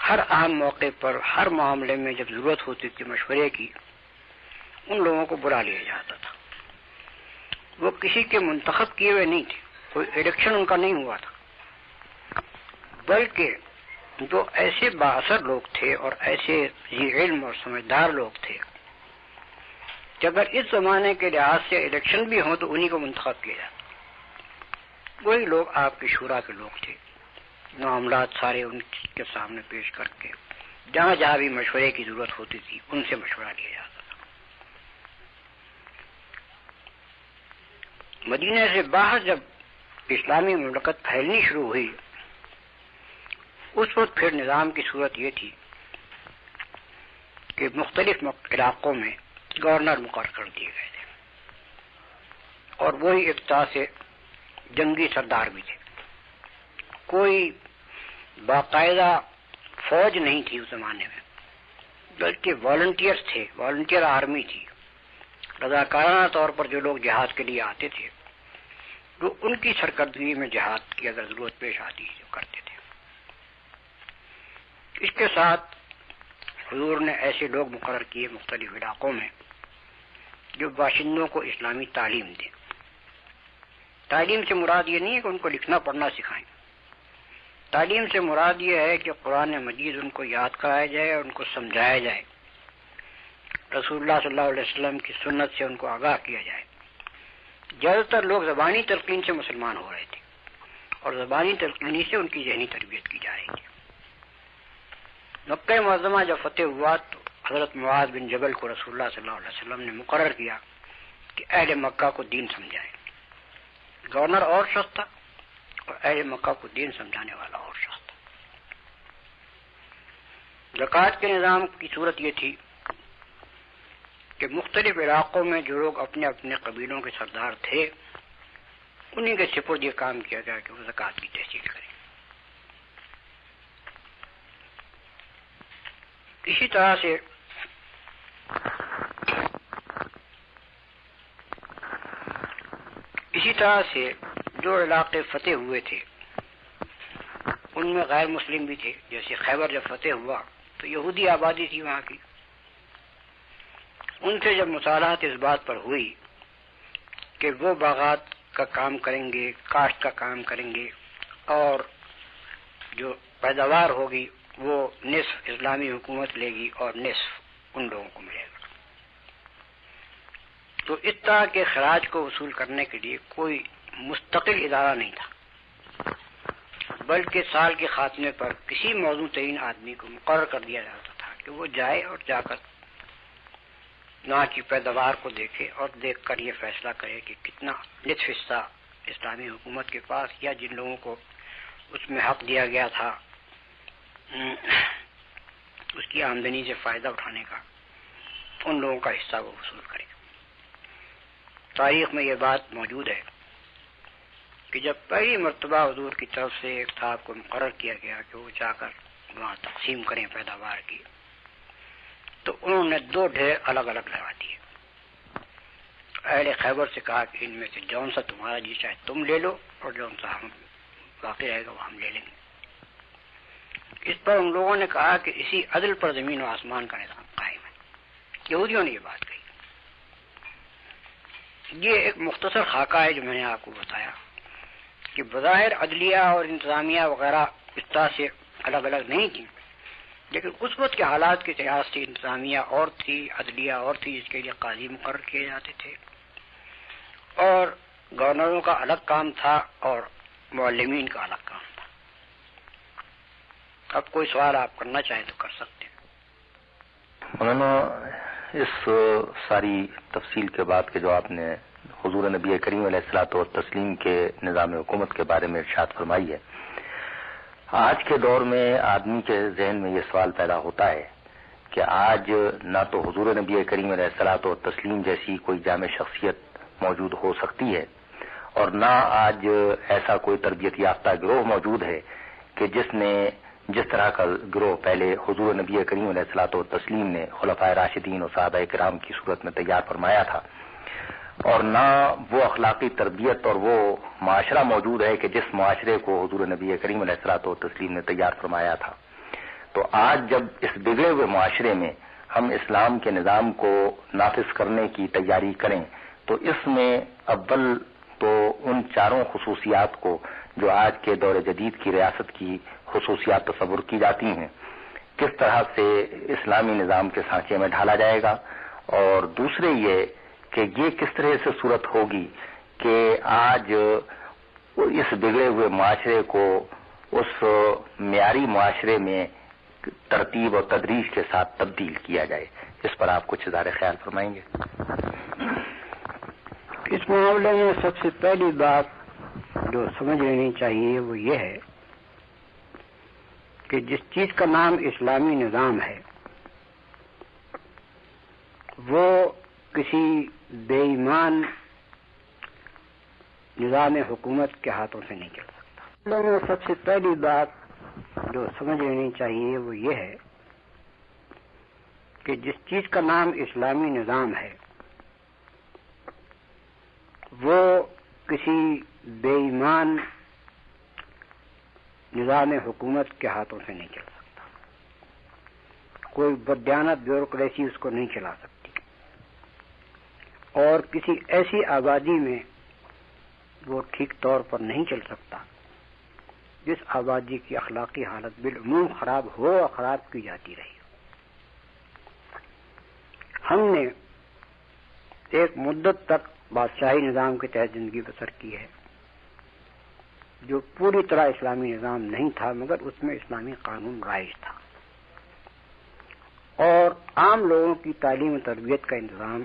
ہر اہم موقع پر، ہر معاملے میں جب ضرورت ہوتی تھی مشورے کی، ان لوگوں کو بلا لیا جاتا تھا. وہ کسی کے منتخب کیے ہوئے نہیں تھے، کوئی الیکشن ان کا نہیں ہوا تھا، بلکہ جو ایسے با اثر لوگ تھے اور ایسے ذی علم اور سمجھدار لوگ تھے کہ اگر اس زمانے کے لحاظ سے الیکشن بھی ہوں تو انہی کو منتخب کیا جاتا. وہی لوگ آپ کی شورا کے لوگ تھے، معاملات سارے ان کے سامنے پیش کر کے جہاں جہاں بھی مشورے کی ضرورت ہوتی تھی ان سے مشورہ لیا جاتا تھا. مدینہ سے باہر جب اسلامی مملکت پھیلنی شروع ہوئی، اس وقت پھر نظام کی صورت یہ تھی کہ مختلف علاقوں میں گورنر مقرر کر دیے گئے تھے، اور وہی ایک طرح سے جنگی سردار بھی تھے. کوئی باقاعدہ فوج نہیں تھی اس زمانے میں، بلکہ والنٹیئرز تھے، والنٹیئر آرمی تھی. رضاکارانہ طور پر جو لوگ جہاد کے لیے آتے تھے، جو ان کی سرکردگی میں جہاد کی اگر ضرورت پیش آتی جو کرتے تھے. اس کے ساتھ حضور نے ایسے لوگ مقرر کیے مختلف علاقوں میں جو باشندوں کو اسلامی تعلیم دیں. تعلیم سے مراد یہ نہیں ہے کہ ان کو لکھنا پڑھنا سکھائیں، تعلیم سے مراد یہ ہے کہ قرآن مجید ان کو یاد کرایا جائے اور ان کو سمجھایا جائے، رسول اللہ صلی اللہ علیہ وسلم کی سنت سے ان کو آگاہ کیا جائے. زیادہ تر لوگ زبانی تلقین سے مسلمان ہو رہے تھے اور زبانی تلقینی سے ان کی ذہنی تربیت کی جا رہی تھی. مکہ معظمہ جب فتح ہوا تو حضرت معاذ بن جبل کو رسول اللہ صلی اللہ علیہ وسلم نے مقرر کیا کہ اہل مکہ کو دین سمجھائیں. گورنر اور شخص تھا اور اہل مکہ کو دین سمجھانے والا اور شخص تھا. زکوٰۃ کے نظام کی صورت یہ تھی کہ مختلف علاقوں میں جو لوگ اپنے اپنے قبیلوں کے سردار تھے انہی کے سپرد یہ کام کیا گیا کہ وہ زکوٰۃ کی تحصیل کریں. اسی طرح سے جو علاقے فتح ہوئے تھے ان میں غیر مسلم بھی تھے. جیسے خیبر جب فتح ہوا تو یہودی آبادی تھی وہاں کی. ان سے جب مصالحت اس بات پر ہوئی کہ وہ باغات کا کام کریں گے، کاشت کا کام کریں گے، اور جو پیداوار ہوگی وہ نصف اسلامی حکومت لے گی اور نصف ان لوگوں کو ملے گا. تو اس طرح کے خراج کو وصول کرنے کے لیے کوئی مستقل ادارہ نہیں تھا. بلکہ سال کے خاتمے پر کسی موضوع تعین آدمی کو مقرر کر دیا جاتا تھا کہ وہ جائے اور جا کر نا کی پیداوار کو دیکھے اور دیکھ کر یہ فیصلہ کرے کہ کتنا نصف حصہ اسلامی حکومت کے پاس یا جن لوگوں کو اس میں حق دیا گیا تھا اس کی آمدنی سے فائدہ اٹھانے کا، ان لوگوں کا حصہ وہ وصول کرے۔ تاریخ میں یہ بات موجود ہے کہ جب پہلی مرتبہ حضور کی طرف سے ایک صاحب کو مقرر کیا گیا کہ وہ جا کر وہاں تقسیم کریں پیداوار کی، تو انہوں نے 2 ڈھیر الگ الگ لگا دیے۔ اہل خیبر سے کہا کہ ان میں سے جون سا تمہارا جی چاہے تم لے لو اور جون سا ہم باقی رہے گا وہ ہم لے لیں گے۔ اس پر ان لوگوں نے کہا کہ اسی عدل پر زمین و آسمان کا نظام قائم ہے۔ یہودیوں نے یہ بات کہی۔ یہ ایک مختصر خاکہ ہے جو میں نے آپ کو بتایا کہ بظاہر عدلیہ اور انتظامیہ وغیرہ اس طرح سے الگ الگ نہیں تھی، لیکن اس وقت کے حالات کے لحاظ سے انتظامیہ اور تھی، عدلیہ اور تھی، جس کے لیے قاضی مقرر کیے جاتے تھے، اور گورنروں کا الگ کام تھا اور معلمین کا الگ کام تھا۔ اب کوئی سوال آپ کرنا چاہیں تو کر سکتے ہیں۔ مولانا، اس ساری تفصیل کے بعد کہ جو آپ نے حضور نبی کریم علیہ الصلوۃ والتسلیم کے نظام حکومت کے بارے میں ارشاد فرمائی ہے، آج کے دور میں آدمی کے ذہن میں یہ سوال پیدا ہوتا ہے کہ آج نہ تو حضور نبی کریم علیہ الصلوۃ والتسلیم جیسی کوئی جامع شخصیت موجود ہو سکتی ہے، اور نہ آج ایسا کوئی تربیت یافتہ گروہ موجود ہے کہ جس طرح کا گروہ پہلے حضور نبی کریم علیہ الصلوۃ والتسلیم نے خلفائے راشدین اور صحابہ کرام کی صورت میں تیار فرمایا تھا، اور نہ وہ اخلاقی تربیت اور وہ معاشرہ موجود ہے کہ جس معاشرے کو حضور نبی کریم علیہ الصلوۃ والتسلیم نے تیار فرمایا تھا۔ تو آج جب اس بگڑے ہوئے معاشرے میں ہم اسلام کے نظام کو نافذ کرنے کی تیاری کریں تو اس میں اول تو ان 4 خصوصیات کو جو آج کے دور جدید کی ریاست کی خصوصیات تصور کی جاتی ہیں، کس طرح سے اسلامی نظام کے سانچے میں ڈھالا جائے گا، اور دوسرے یہ کہ یہ کس طرح سے صورت ہوگی کہ آج اس بگڑے ہوئے معاشرے کو اس معیاری معاشرے میں ترتیب اور تدریج کے ساتھ تبدیل کیا جائے۔ اس پر آپ کچھ اظہار خیال فرمائیں گے؟ اس معاملے میں سب سے پہلی بات جو سمجھ لینی چاہیے وہ یہ ہے کہ جس چیز کا نام اسلامی نظام ہے وہ کسی بے ایمان نظام حکومت کے ہاتھوں سے نہیں چل سکتا۔ سب سے پہلی بات جو سمجھ لینی چاہیے وہ یہ ہے کہ جس چیز کا نام اسلامی نظام ہے وہ کسی بے ایمان نظام حکومت کے ہاتھوں سے نہیں چل سکتا۔ کوئی بددیانت بیوروکریسی اس کو نہیں چلا سکتی، اور کسی ایسی آبادی میں وہ ٹھیک طور پر نہیں چل سکتا جس آبادی کی اخلاقی حالت بالعموم خراب ہو اور خراب کی جاتی رہی۔ ہم نے ایک مدت تک بادشاہی نظام کے تحت زندگی بسر کی ہے جو پوری طرح اسلامی نظام نہیں تھا، مگر اس میں اسلامی قانون رائج تھا، اور عام لوگوں کی تعلیم و تربیت کا انتظام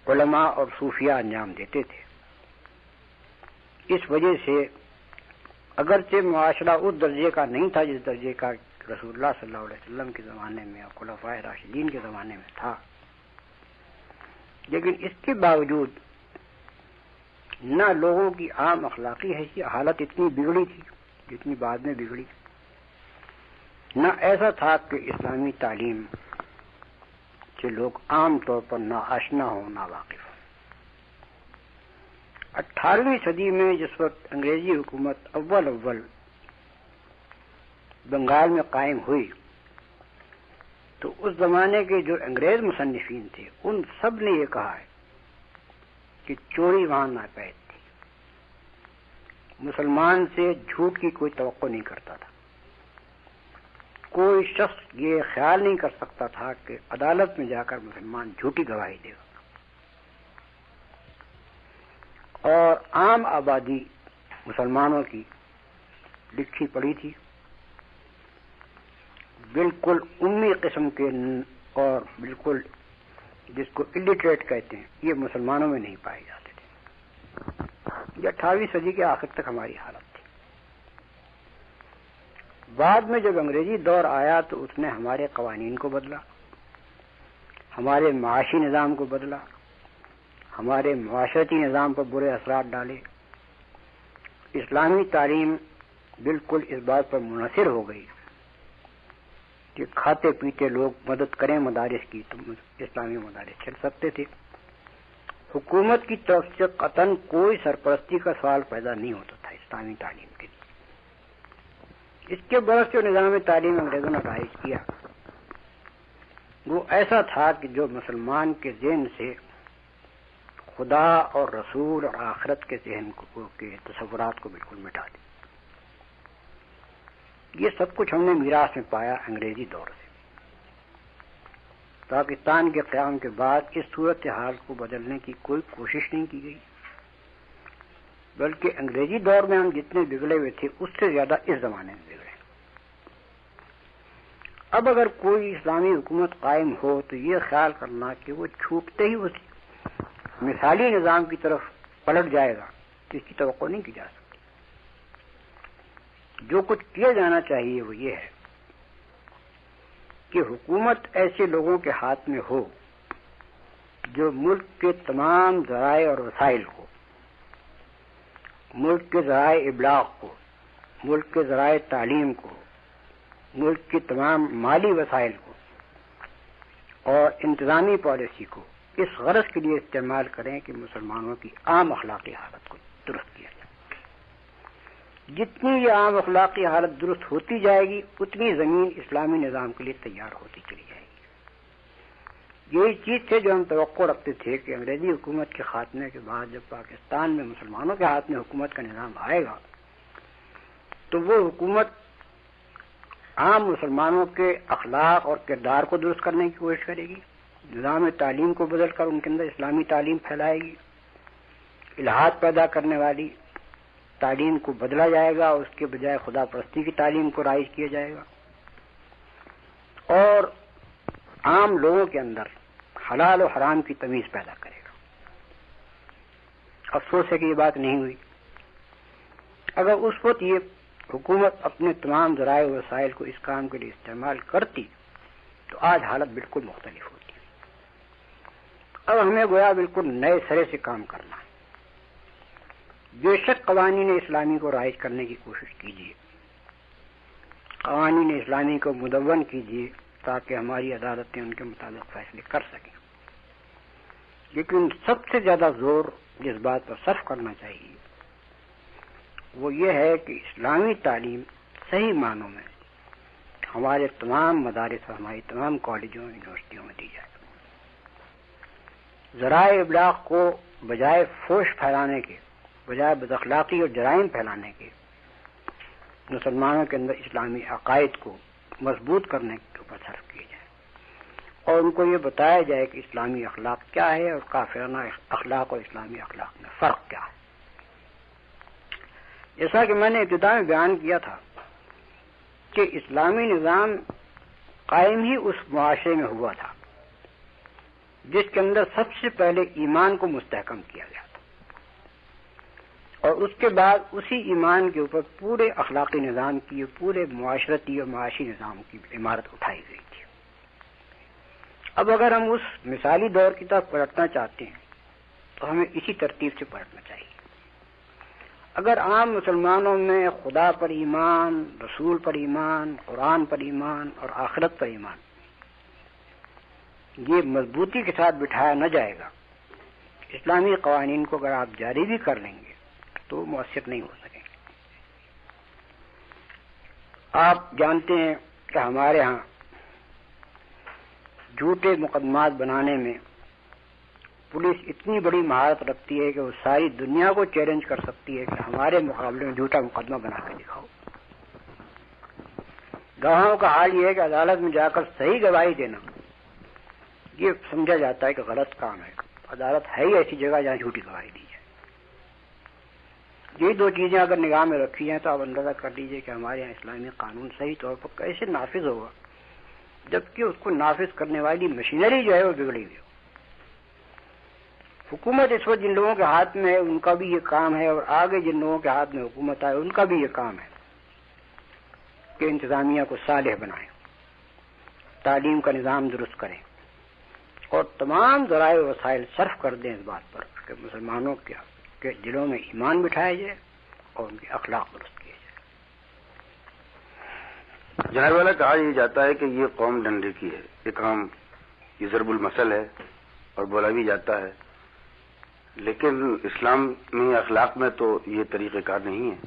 علماء اور صوفیاء انجام دیتے تھے۔ اس وجہ سے اگرچہ معاشرہ اس درجے کا نہیں تھا جس درجے کا رسول اللہ صلی اللہ علیہ وسلم کے زمانے میں اور خلفائے راشدین کے زمانے میں تھا، لیکن اس کے باوجود نہ لوگوں کی عام اخلاقی حالت اتنی بگڑی تھی جتنی بعد میں بگڑی، نہ ایسا تھا کہ اسلامی تعلیم سے لوگ عام طور پر نہ آشنا ہوں نہ واقف ہوں۔ 18ویں صدی میں جس وقت انگریزی حکومت اول بنگال میں قائم ہوئی تو اس زمانے کے جو انگریز مصنفین تھے ان سب نے یہ کہا ہے کہ چوری وہاں ناپید تھی، مسلمان سے جھوٹ کی کوئی توقع نہیں کرتا تھا، کوئی شخص یہ خیال نہیں کر سکتا تھا کہ عدالت میں جا کر مسلمان جھوٹی گواہی دے گا، اور عام آبادی مسلمانوں کی لکھی پڑھی تھی، بالکل امی قسم کے اور بالکل جس کو الٹریٹ کہتے ہیں، یہ مسلمانوں میں نہیں پائے جاتے تھے۔ یہ 18ویں صدی کے آخر تک ہماری حالت تھی۔ بعد میں جب انگریزی دور آیا تو اس نے ہمارے قوانین کو بدلا، ہمارے معاشی نظام کو بدلا، ہمارے معاشرتی نظام پر برے اثرات ڈالے۔ اسلامی تعلیم بالکل اس بات پر منحصر ہو گئی کہ کھاتے پیتے لوگ مدد کریں مدارس کی تو اسلامی مدارس چل سکتے تھے۔ حکومت کی طرف سے قطعاً کوئی سرپرستی کا سوال پیدا نہیں ہوتا تھا اسلامی تعلیم کے لیے۔ اس کے برعکس جو نظام تعلیم انگریزوں نے رائج کیا وہ ایسا تھا کہ جو مسلمان کے ذہن سے خدا اور رسول اور آخرت کے ذہن کے تصورات کو بالکل مٹا دی۔ یہ سب کچھ ہم نے میراث میں پایا انگریزی دور سے۔ پاکستان کے قیام کے بعد اس صورتحال کو بدلنے کی کوئی کوشش نہیں کی گئی، بلکہ انگریزی دور میں ہم جتنے بگڑے ہوئے تھے اس سے زیادہ اس زمانے میں بگڑے۔ اب اگر کوئی اسلامی حکومت قائم ہو تو یہ خیال کرنا کہ وہ چھوٹتے ہی اس مثالی نظام کی طرف پلٹ جائے گا تو اس کی توقع نہیں کی جا سکتی۔ جو کچھ کیا جانا چاہیے وہ یہ ہے کہ حکومت ایسے لوگوں کے ہاتھ میں ہو جو ملک کے تمام ذرائع اور وسائل کو، ملک کے ذرائع ابلاغ کو، ملک کے ذرائع تعلیم کو، ملک کی تمام مالی وسائل کو اور انتظامی پالیسی کو اس غرض کے لیے استعمال کریں کہ مسلمانوں کی عام اخلاقی حالت کو درست کیا جائے۔ جتنی یہ عام اخلاقی حالت درست ہوتی جائے گی اتنی زمین اسلامی نظام کے لیے تیار ہوتی چلی جائے گی۔ یہی چیز تھے جو ہم توقع رکھتے تھے کہ انگریزی حکومت کے خاتمے کے بعد جب پاکستان میں مسلمانوں کے ہاتھ میں حکومت کا نظام آئے گا تو وہ حکومت عام مسلمانوں کے اخلاق اور کردار کو درست کرنے کی کوشش کرے گی، نظام تعلیم کو بدل کر ان کے اندر اسلامی تعلیم پھیلائے گی، الہات پیدا کرنے والی تعلیم کو بدلا جائے گا، اس کے بجائے خدا پرستی کی تعلیم کو رائج کیا جائے گا، اور عام لوگوں کے اندر حلال و حرام کی تمیز پیدا کرے گا۔ افسوس ہے کہ یہ بات نہیں ہوئی۔ اگر اس وقت یہ حکومت اپنے تمام ذرائع و وسائل کو اس کام کے لیے استعمال کرتی تو آج حالت بالکل مختلف ہوتی۔ اب ہمیں گویا بالکل نئے سرے سے کام کرنا ہے۔ بے شک قوانین اسلامی کو رائج کرنے کی کوشش کیجیے، قوانین اسلامی کو مدون کیجیے تاکہ ہماری عدالتیں ان کے مطابق فیصلے کر سکیں، لیکن سب سے زیادہ زور جس بات پر صرف کرنا چاہیے وہ یہ ہے کہ اسلامی تعلیم صحیح معنوں میں ہمارے تمام مدارس اور ہماری تمام کالجوں اور یونیورسٹیوں میں دی جائے۔ ذرائع ابلاغ کو بجائے فحش پھیلانے کے، بجائے بد اخلاقی اور جرائم پھیلانے کے، مسلمانوں کے اندر اسلامی عقائد کو مضبوط کرنے کے اوپر صرف کیے جائے اور ان کو یہ بتایا جائے کہ اسلامی اخلاق کیا ہے اور کافرانہ اخلاق اور اسلامی اخلاق میں فرق کیا ہے۔ جیسا کہ میں نے ابتدا میں بیان کیا تھا کہ اسلامی نظام قائم ہی اس معاشرے میں ہوا تھا جس کے اندر سب سے پہلے ایمان کو مستحکم کیا گیا تھا، اور اس کے بعد اسی ایمان کے اوپر پورے اخلاقی نظام کی، پورے معاشرتی اور معاشی نظام کی عمارت اٹھائی گئی تھی۔ اب اگر ہم اس مثالی دور کی طرف پلٹنا چاہتے ہیں تو ہمیں اسی ترتیب سے پلٹنا چاہیے۔ اگر عام مسلمانوں میں خدا پر ایمان، رسول پر ایمان، قرآن پر ایمان اور آخرت پر ایمان یہ مضبوطی کے ساتھ بٹھایا نہ جائے گا، اسلامی قوانین کو اگر آپ جاری بھی کر لیں گے تو مؤثر نہیں ہو سکیں گے۔ آپ جانتے ہیں کہ ہمارے ہاں جھوٹے مقدمات بنانے میں پولیس اتنی بڑی مہارت رکھتی ہے کہ وہ ساری دنیا کو چیلنج کر سکتی ہے کہ ہمارے مقابلے میں جھوٹا مقدمہ بنا کے دکھاؤ۔ گواہوں کا حال یہ ہے کہ عدالت میں جا کر صحیح گواہی دینا یہ سمجھا جاتا ہے کہ غلط کام ہے۔ عدالت ہے ہی ایسی جگہ جہاں جھوٹی گواہی دی جائے۔ یہ دو چیزیں اگر نگاہ میں رکھی جائیں تو آپ اندازہ کر لیجئے کہ ہمارے یہاں اسلامی قانون صحیح طور پر کیسے نافذ ہوگا، جبکہ اس کو نافذ کرنے والی مشینری جو ہے وہ بگڑی ہوئی ہو۔ حکومت اس وقت جن لوگوں کے ہاتھ میں ہے ان کا بھی یہ کام ہے، اور آگے جن لوگوں کے ہاتھ میں حکومت آئے ان کا بھی یہ کام ہے کہ انتظامیہ کو صالح بنائیں، تعلیم کا نظام درست کریں، اور تمام ذرائع وسائل صرف کر دیں اس بات پر کہ مسلمانوں کے دلوں میں ایمان بٹھایا جائے اور ان کے اخلاق درست کیے جائے۔ جناب والا، کہا یہ جاتا ہے کہ یہ قوم ڈنڈے کی ہے، یہ کام یہ ضرب المثل ہے اور بولا بھی جاتا ہے، لیکن اسلام میں اخلاق میں تو یہ طریقہ کار نہیں ہے۔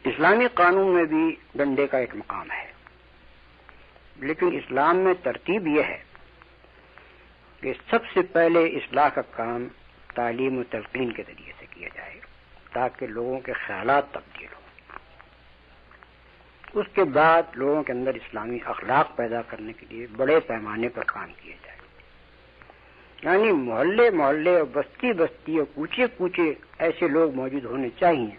اسلامی قانون میں بھی ڈنڈے کا ایک مقام ہے، لیکن اسلام میں ترتیب یہ ہے کہ سب سے پہلے اصلاح کا کام تعلیم و تلقین کے ذریعے سے کیا جائے تاکہ لوگوں کے خیالات تبدیل ہوں۔ اس کے بعد لوگوں کے اندر اسلامی اخلاق پیدا کرنے کے لیے بڑے پیمانے پر کام کیے جائے، یعنی محلے محلے اور بستی بستی اور کوچے کوچے ایسے لوگ موجود ہونے چاہیے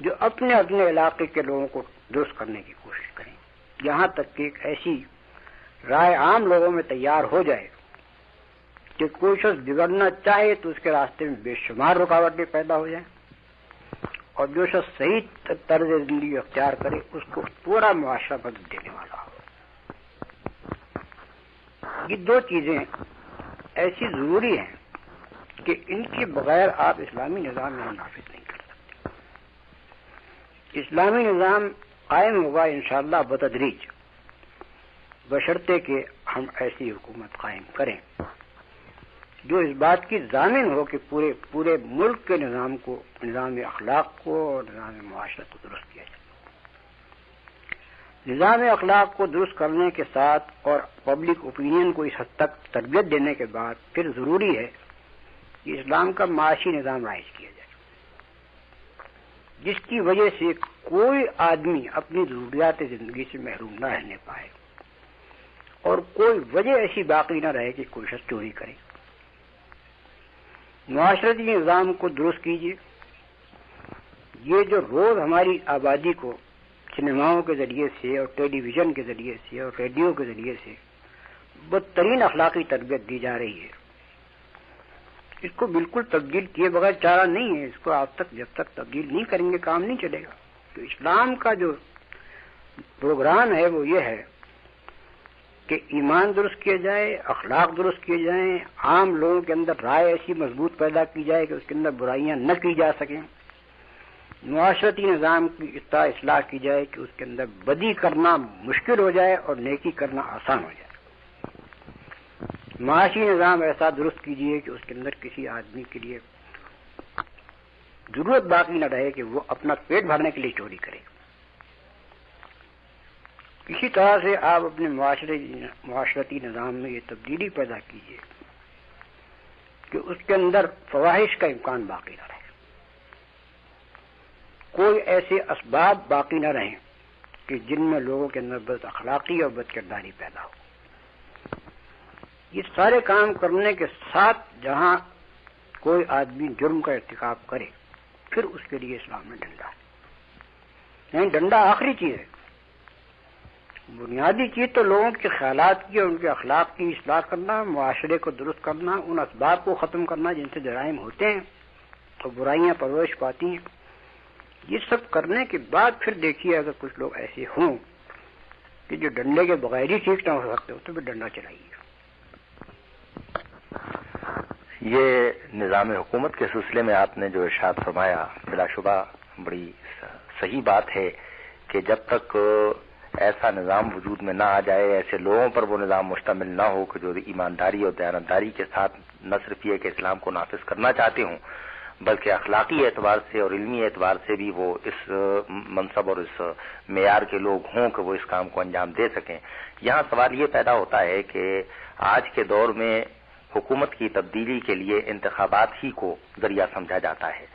جو اپنے اپنے علاقے کے لوگوں کو درست کرنے کی کوشش کریں، یہاں تک کہ ایک ایسی رائے عام لوگوں میں تیار ہو جائے کہ کوئی شخص بگڑنا چاہے تو اس کے راستے میں بے شمار رکاوٹیں پیدا ہو جائیں، اور جو شخص صحیح طرز زندگی اختیار کرے اس کو پورا معاشرہ مدد دینے والا ہو۔ یہ دو چیزیں ایسی ضروری ہیں کہ ان کے بغیر آپ اسلامی نظام میں نافذ نہیں کر سکتے۔ اسلامی نظام قائم ہوگا انشاءاللہ بتدریج، بشرطے کہ ہم ایسی حکومت قائم کریں جو اس بات کی ضامن ہو کہ پورے ملک کے نظام کو، نظام اخلاق کو اور نظام معاشرت کو درست کیا جائے۔ نظام اخلاق کو درست کرنے کے ساتھ اور پبلک اوپینین کو اس حد تک تربیت دینے کے بعد پھر ضروری ہے کہ اسلام کا معاشی نظام رائج کیا جائے، جس کی وجہ سے کوئی آدمی اپنی ضروریات زندگی سے محروم نہ رہنے پائے اور کوئی وجہ ایسی باقی نہ رہے کہ کوئی شخص چوری کرے۔ معاشرتی نظام کو درست کیجیے۔ یہ جو روز ہماری آبادی کو سنیماؤں کے ذریعے سے اور ٹیلی ویژن کے ذریعے سے اور ریڈیو کے ذریعے سے بدترین اخلاقی تربیت دی جا رہی ہے، اس کو بالکل تبدیل کیے بغیر چارہ نہیں ہے۔ اس کو آپ تک جب تک تبدیل نہیں کریں گے کام نہیں چلے گا۔ تو اسلام کا جو پروگرام ہے وہ یہ ہے کہ ایمان درست کیا جائے، اخلاق درست کیے جائیں، عام لوگوں کے اندر رائے ایسی مضبوط پیدا کی جائے کہ اس کے اندر برائیاں نہ کی جا سکیں، معاشرتی نظام کی اصلاح کی جائے کہ اس کے اندر بدی کرنا مشکل ہو جائے اور نیکی کرنا آسان ہو جائے، معاشی نظام ایسا درست کیجیے کہ اس کے اندر کسی آدمی کے لیے ضرورت باقی نہ رہے کہ وہ اپنا پیٹ بھرنے کے لیے چوری کرے۔ اسی طرح سے آپ اپنے معاشرتی نظام میں یہ تبدیلی پیدا کیجیے کہ اس کے اندر فواحش کا امکان باقی نہ رہے، کوئی ایسے اسباب باقی نہ رہیں کہ جن میں لوگوں کے اندر بد اخلاقی اور بد کرداری پیدا ہو۔ یہ سارے کام کرنے کے ساتھ جہاں کوئی آدمی جرم کا ارتکاب کرے پھر اس کے لیے اسلام میں ڈنڈا ہے، یعنی ڈنڈا آخری چیز ہے۔ بنیادی چیز تو لوگوں کے خیالات کی اور ان کے اخلاق کی اصلاح کرنا، معاشرے کو درست کرنا، ان اسباب کو ختم کرنا جن سے جرائم ہوتے ہیں اور برائیاں پرورش پاتی ہیں۔ یہ سب کرنے کے بعد پھر دیکھیے اگر کچھ لوگ ایسے ہوں کہ جو ڈنڈے کے بغیر ہی ٹھیک نہ ہو سکتے ہو تو پھر ڈنڈا چلائیے۔ یہ نظام حکومت کے سلسلے میں آپ نے جو ارشاد فرمایا بلا شبہ بڑی صحیح بات ہے کہ جب تک ایسا نظام وجود میں نہ آ جائے، ایسے لوگوں پر وہ نظام مشتمل نہ ہو کہ جو ایمانداری اور دیانتداری کے ساتھ نہ صرف یہ کہ اسلام کو نافذ کرنا چاہتے ہوں بلکہ اخلاقی اعتبار سے اور علمی اعتبار سے بھی وہ اس منصب اور اس معیار کے لوگ ہوں کہ وہ اس کام کو انجام دے سکیں۔ یہاں سوال یہ پیدا ہوتا ہے کہ آج کے دور میں حکومت کی تبدیلی کے لیے انتخابات ہی کو ذریعہ سمجھا جاتا ہے۔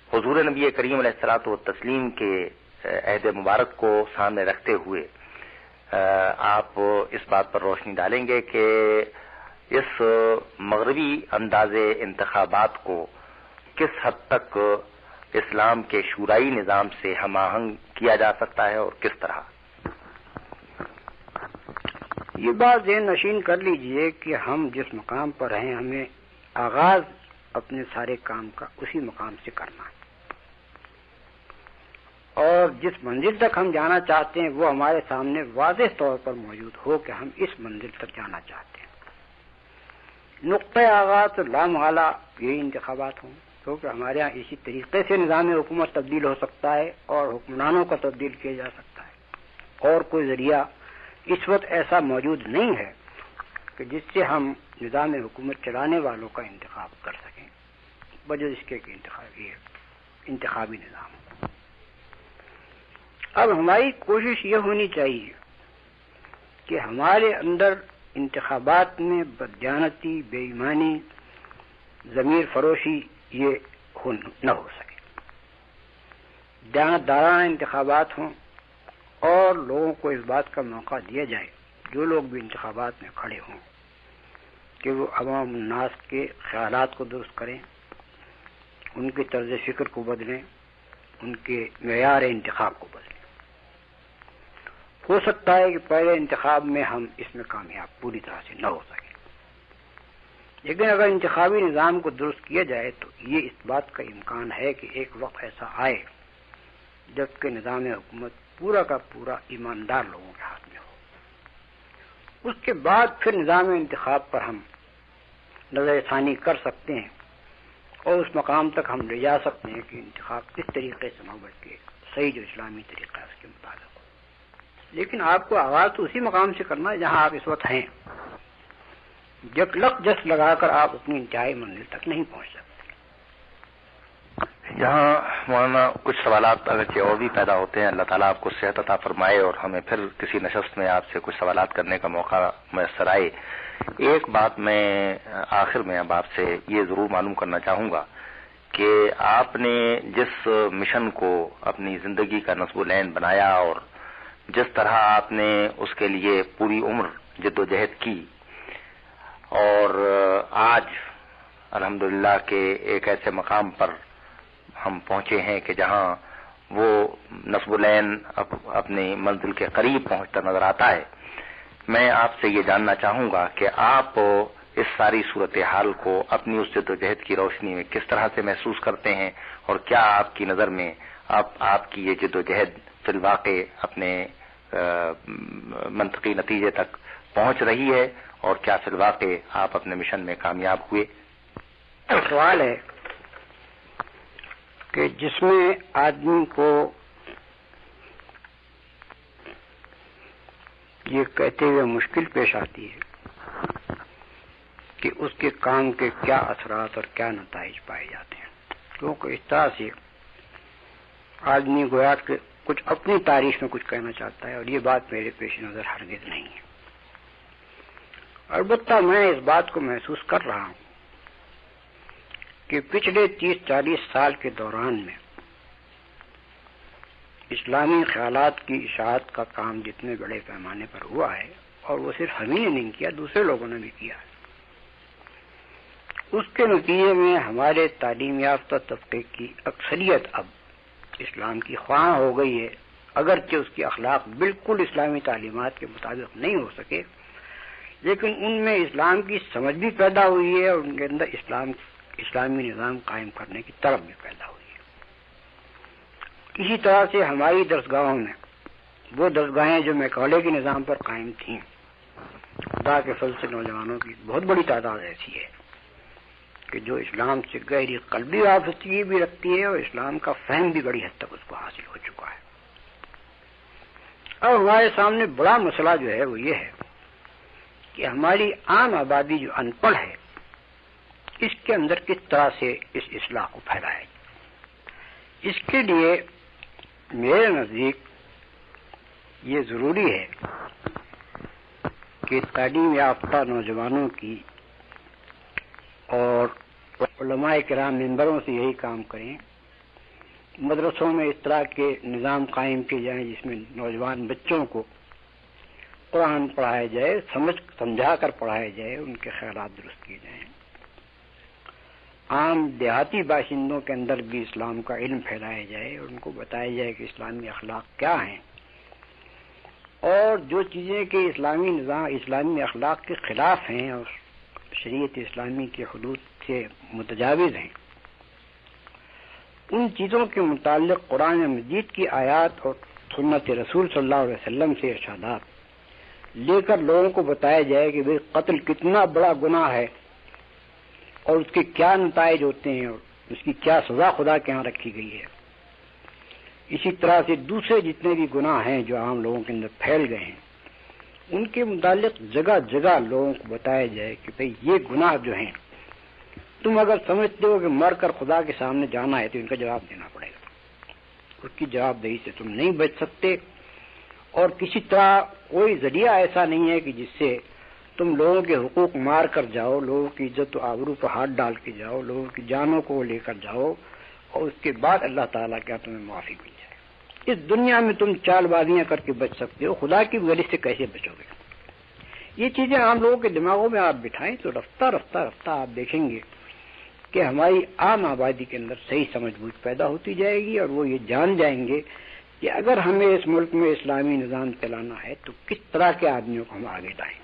حضور نبی کریم علیہ الصلوۃ والتسلیم کے عہد مبارک کو سامنے رکھتے ہوئے آپ اس بات پر روشنی ڈالیں گے کہ اس مغربی انداز انتخابات کو کس حد تک اسلام کے شورائی نظام سے ہم آہنگ کیا جا سکتا ہے اور کس طرح؟ یہ بات ذہن نشین کر لیجئے کہ ہم جس مقام پر ہیں ہمیں آغاز اپنے سارے کام کا اسی مقام سے کرنا ہے، اور جس منزل تک ہم جانا چاہتے ہیں وہ ہمارے سامنے واضح طور پر موجود ہو کہ ہم اس منزل تک جانا چاہتے ہیں۔ نقطۂ آغاز تو لامحالہ یہی انتخابات ہوں، کیونکہ ہمارے یہاں اسی طریقے سے نظام حکومت تبدیل ہو سکتا ہے اور حکمرانوں کا تبدیل کیا جا سکتا ہے، اور کوئی ذریعہ اس وقت ایسا موجود نہیں ہے کہ جس سے ہم نظام حکومت چلانے والوں کا انتخاب کر سکیں بجز اس کے انتخابی نظام۔ اب ہماری کوشش یہ ہونی چاہیے کہ ہمارے اندر انتخابات میں بددیانتی، بے ایمانی، ضمیر فروشی یہ نہ ہو سکے، دیانتدارانہ انتخابات ہوں اور لوگوں کو اس بات کا موقع دیا جائے، جو لوگ بھی انتخابات میں کھڑے ہوں، کہ وہ عوام الناس کے خیالات کو درست کریں، ان کے طرز فکر کو بدلیں، ان کے معیار انتخاب کو بدلیں۔ ہو سکتا ہے کہ پہلے انتخاب میں ہم اس میں کامیاب پوری طرح سے نہ ہو سکیں، لیکن اگر انتخابی نظام کو درست کیا جائے تو یہ اس بات کا امکان ہے کہ ایک وقت ایسا آئے جبکہ نظام حکومت پورا کا پورا ایماندار لوگوں کے ہاتھ میں ہو۔ اس کے بعد پھر نظام انتخاب پر ہم نظر ثانی کر سکتے ہیں اور اس مقام تک ہم لے جا سکتے ہیں کہ انتخاب کس طریقے سے نہ بلکہ صحیح جو اسلامی طریقہ ہے اس کے مطابق ہو۔ لیکن آپ کو آغاز تو اسی مقام سے کرنا ہے جہاں آپ اس وقت ہیں، جس لگا کر آپ اپنی انتہائی منزل تک نہیں پہنچ سکتے۔ یہاں مولانا کچھ سوالات اگرچہ اور بھی پیدا ہوتے ہیں، اللہ تعالیٰ آپ کو صحت عطا فرمائے اور ہمیں پھر کسی نشست میں آپ سے کچھ سوالات کرنے کا موقع میسر آئے۔ ایک بات میں آخر میں اب آپ سے یہ ضرور معلوم کرنا چاہوں گا کہ آپ نے جس مشن کو اپنی زندگی کا نصب العین بنایا اور جس طرح آپ نے اس کے لیے پوری عمر جد و جہد کی، اور آج الحمدللہ کہ ایک ایسے مقام پر ہم پہنچے ہیں کہ جہاں وہ نصب العین اپنی منزل کے قریب پہنچتا نظر آتا ہے، میں آپ سے یہ جاننا چاہوں گا کہ آپ اس ساری صورتحال کو اپنی اس جد و جہد کی روشنی میں کس طرح سے محسوس کرتے ہیں، اور کیا آپ کی نظر میں آپ کی یہ جد و جہد فی الواقع اپنے منطقی نتیجے تک پہنچ رہی ہے، اور کیا فی الواقع آپ اپنے مشن میں کامیاب ہوئے؟ سوال ہے کہ جس میں آدمی کو یہ کہتے ہوئے مشکل پیش آتی ہے کہ اس کے کام کے کیا اثرات اور کیا نتائج پائے جاتے ہیں، کیونکہ اس طرح سے آدمی گویا کہ کچھ اپنی تاریخ میں کچھ کہنا چاہتا ہے، اور یہ بات میرے پیش نظر ہرگز نہیں ہے۔ البتہ میں اس بات کو محسوس کر رہا ہوں کہ پچھلے 30-40 سال کے دوران میں اسلامی خیالات کی اشاعت کا کام جتنے بڑے پیمانے پر ہوا ہے، اور وہ صرف ہم ہی نے نہیں کیا، دوسرے لوگوں نے بھی کیا ہے، اس کے نتیجے میں ہمارے تعلیم یافتہ طبقے کی اکثریت اب اسلام کی خواہاں ہو گئی ہے، اگرچہ اس کی اخلاق بالکل اسلامی تعلیمات کے مطابق نہیں ہو سکے، لیکن ان میں اسلام کی سمجھ بھی پیدا ہوئی ہے اور ان کے اندر اسلامی نظام قائم کرنے کی طلب بھی پیدا ہوئی ہے۔ اسی طرح سے ہماری درسگاہوں میں وہ درسگاہیں جو میکالے کے نظام پر قائم تھیں، خدا کے فضل سے نوجوانوں کی بہت بڑی تعداد ایسی ہے کہ جو اسلام سے گہری قلبی وابستگی بھی رکھتی ہے اور اسلام کا فہم بھی بڑی حد تک اس کو حاصل ہو چکا ہے۔ اب ہمارے سامنے بڑا مسئلہ جو ہے وہ یہ ہے کہ ہماری عام آبادی جو ان پڑھ ہے، اس کے اندر کس طرح سے اس اصلاح کو پھیلایا جائے۔ اس کے لیے میرے نزدیک یہ ضروری ہے کہ تعلیم یافتہ نوجوانوں کی اور علماء کرام ممبروں سے یہی کام کریں، مدرسوں میں اس طرح کے نظام قائم کیے جائیں جس میں نوجوان بچوں کو قرآن پڑھایا جائے، سمجھا کر پڑھایا جائے، ان کے خیالات درست کیے جائیں۔ عام دیہاتی باشندوں کے اندر بھی اسلام کا علم پھیلایا جائے اور ان کو بتایا جائے کہ اسلامی اخلاق کیا ہیں، اور جو چیزیں کہ اسلامی نظام اسلامی اخلاق کے خلاف ہیں اور شریعت اسلامی کے حدود سے متجاوز ہیں، ان چیزوں کے متعلق قرآن مجید کی آیات اور سنت رسول صلی اللہ علیہ وسلم سے ارشادات لے کر لوگوں کو بتایا جائے کہ بھئی قتل کتنا بڑا گناہ ہے اور اس کے کیا نتائج ہوتے ہیں اور اس کی کیا سزا خدا کے ہاں رکھی گئی ہے۔ اسی طرح سے دوسرے جتنے بھی گناہ ہیں جو عام لوگوں کے اندر پھیل گئے ہیں، ان کے متعلق جگہ جگہ لوگوں کو بتایا جائے کہ بھئی یہ گناہ جو ہیں تم اگر سمجھتے ہو کہ مر کر خدا کے سامنے جانا ہے تو ان کا جواب دینا پڑے گا، اس کی جواب دہی سے تم نہیں بچ سکتے، اور کسی طرح کوئی ذریعہ ایسا نہیں ہے کہ جس سے تم لوگوں کے حقوق مار کر جاؤ، لوگوں کی عزت و آبرو پر ہاتھ ڈال کے جاؤ، لوگوں کی جانوں کو لے کر جاؤ اور اس کے بعد اللہ تعالیٰ کیا تمہیں معافی مل جائے۔ اس دنیا میں تم چال بازیاں کر کے بچ سکتے ہو، خدا کی غلط سے کیسے بچو گے؟ یہ چیزیں عام لوگوں کے دماغوں میں آپ بٹھائیں تو رفتہ رفتہ رفتہ آپ دیکھیں گے کہ ہماری عام آبادی کے اندر صحیح سمجھ بوجھ پیدا ہوتی جائے گی، اور وہ یہ جان جائیں گے کہ اگر ہمیں اس ملک میں اسلامی نظام چلانا ہے تو کس طرح کے آدمیوں کو ہم آگے لائیں۔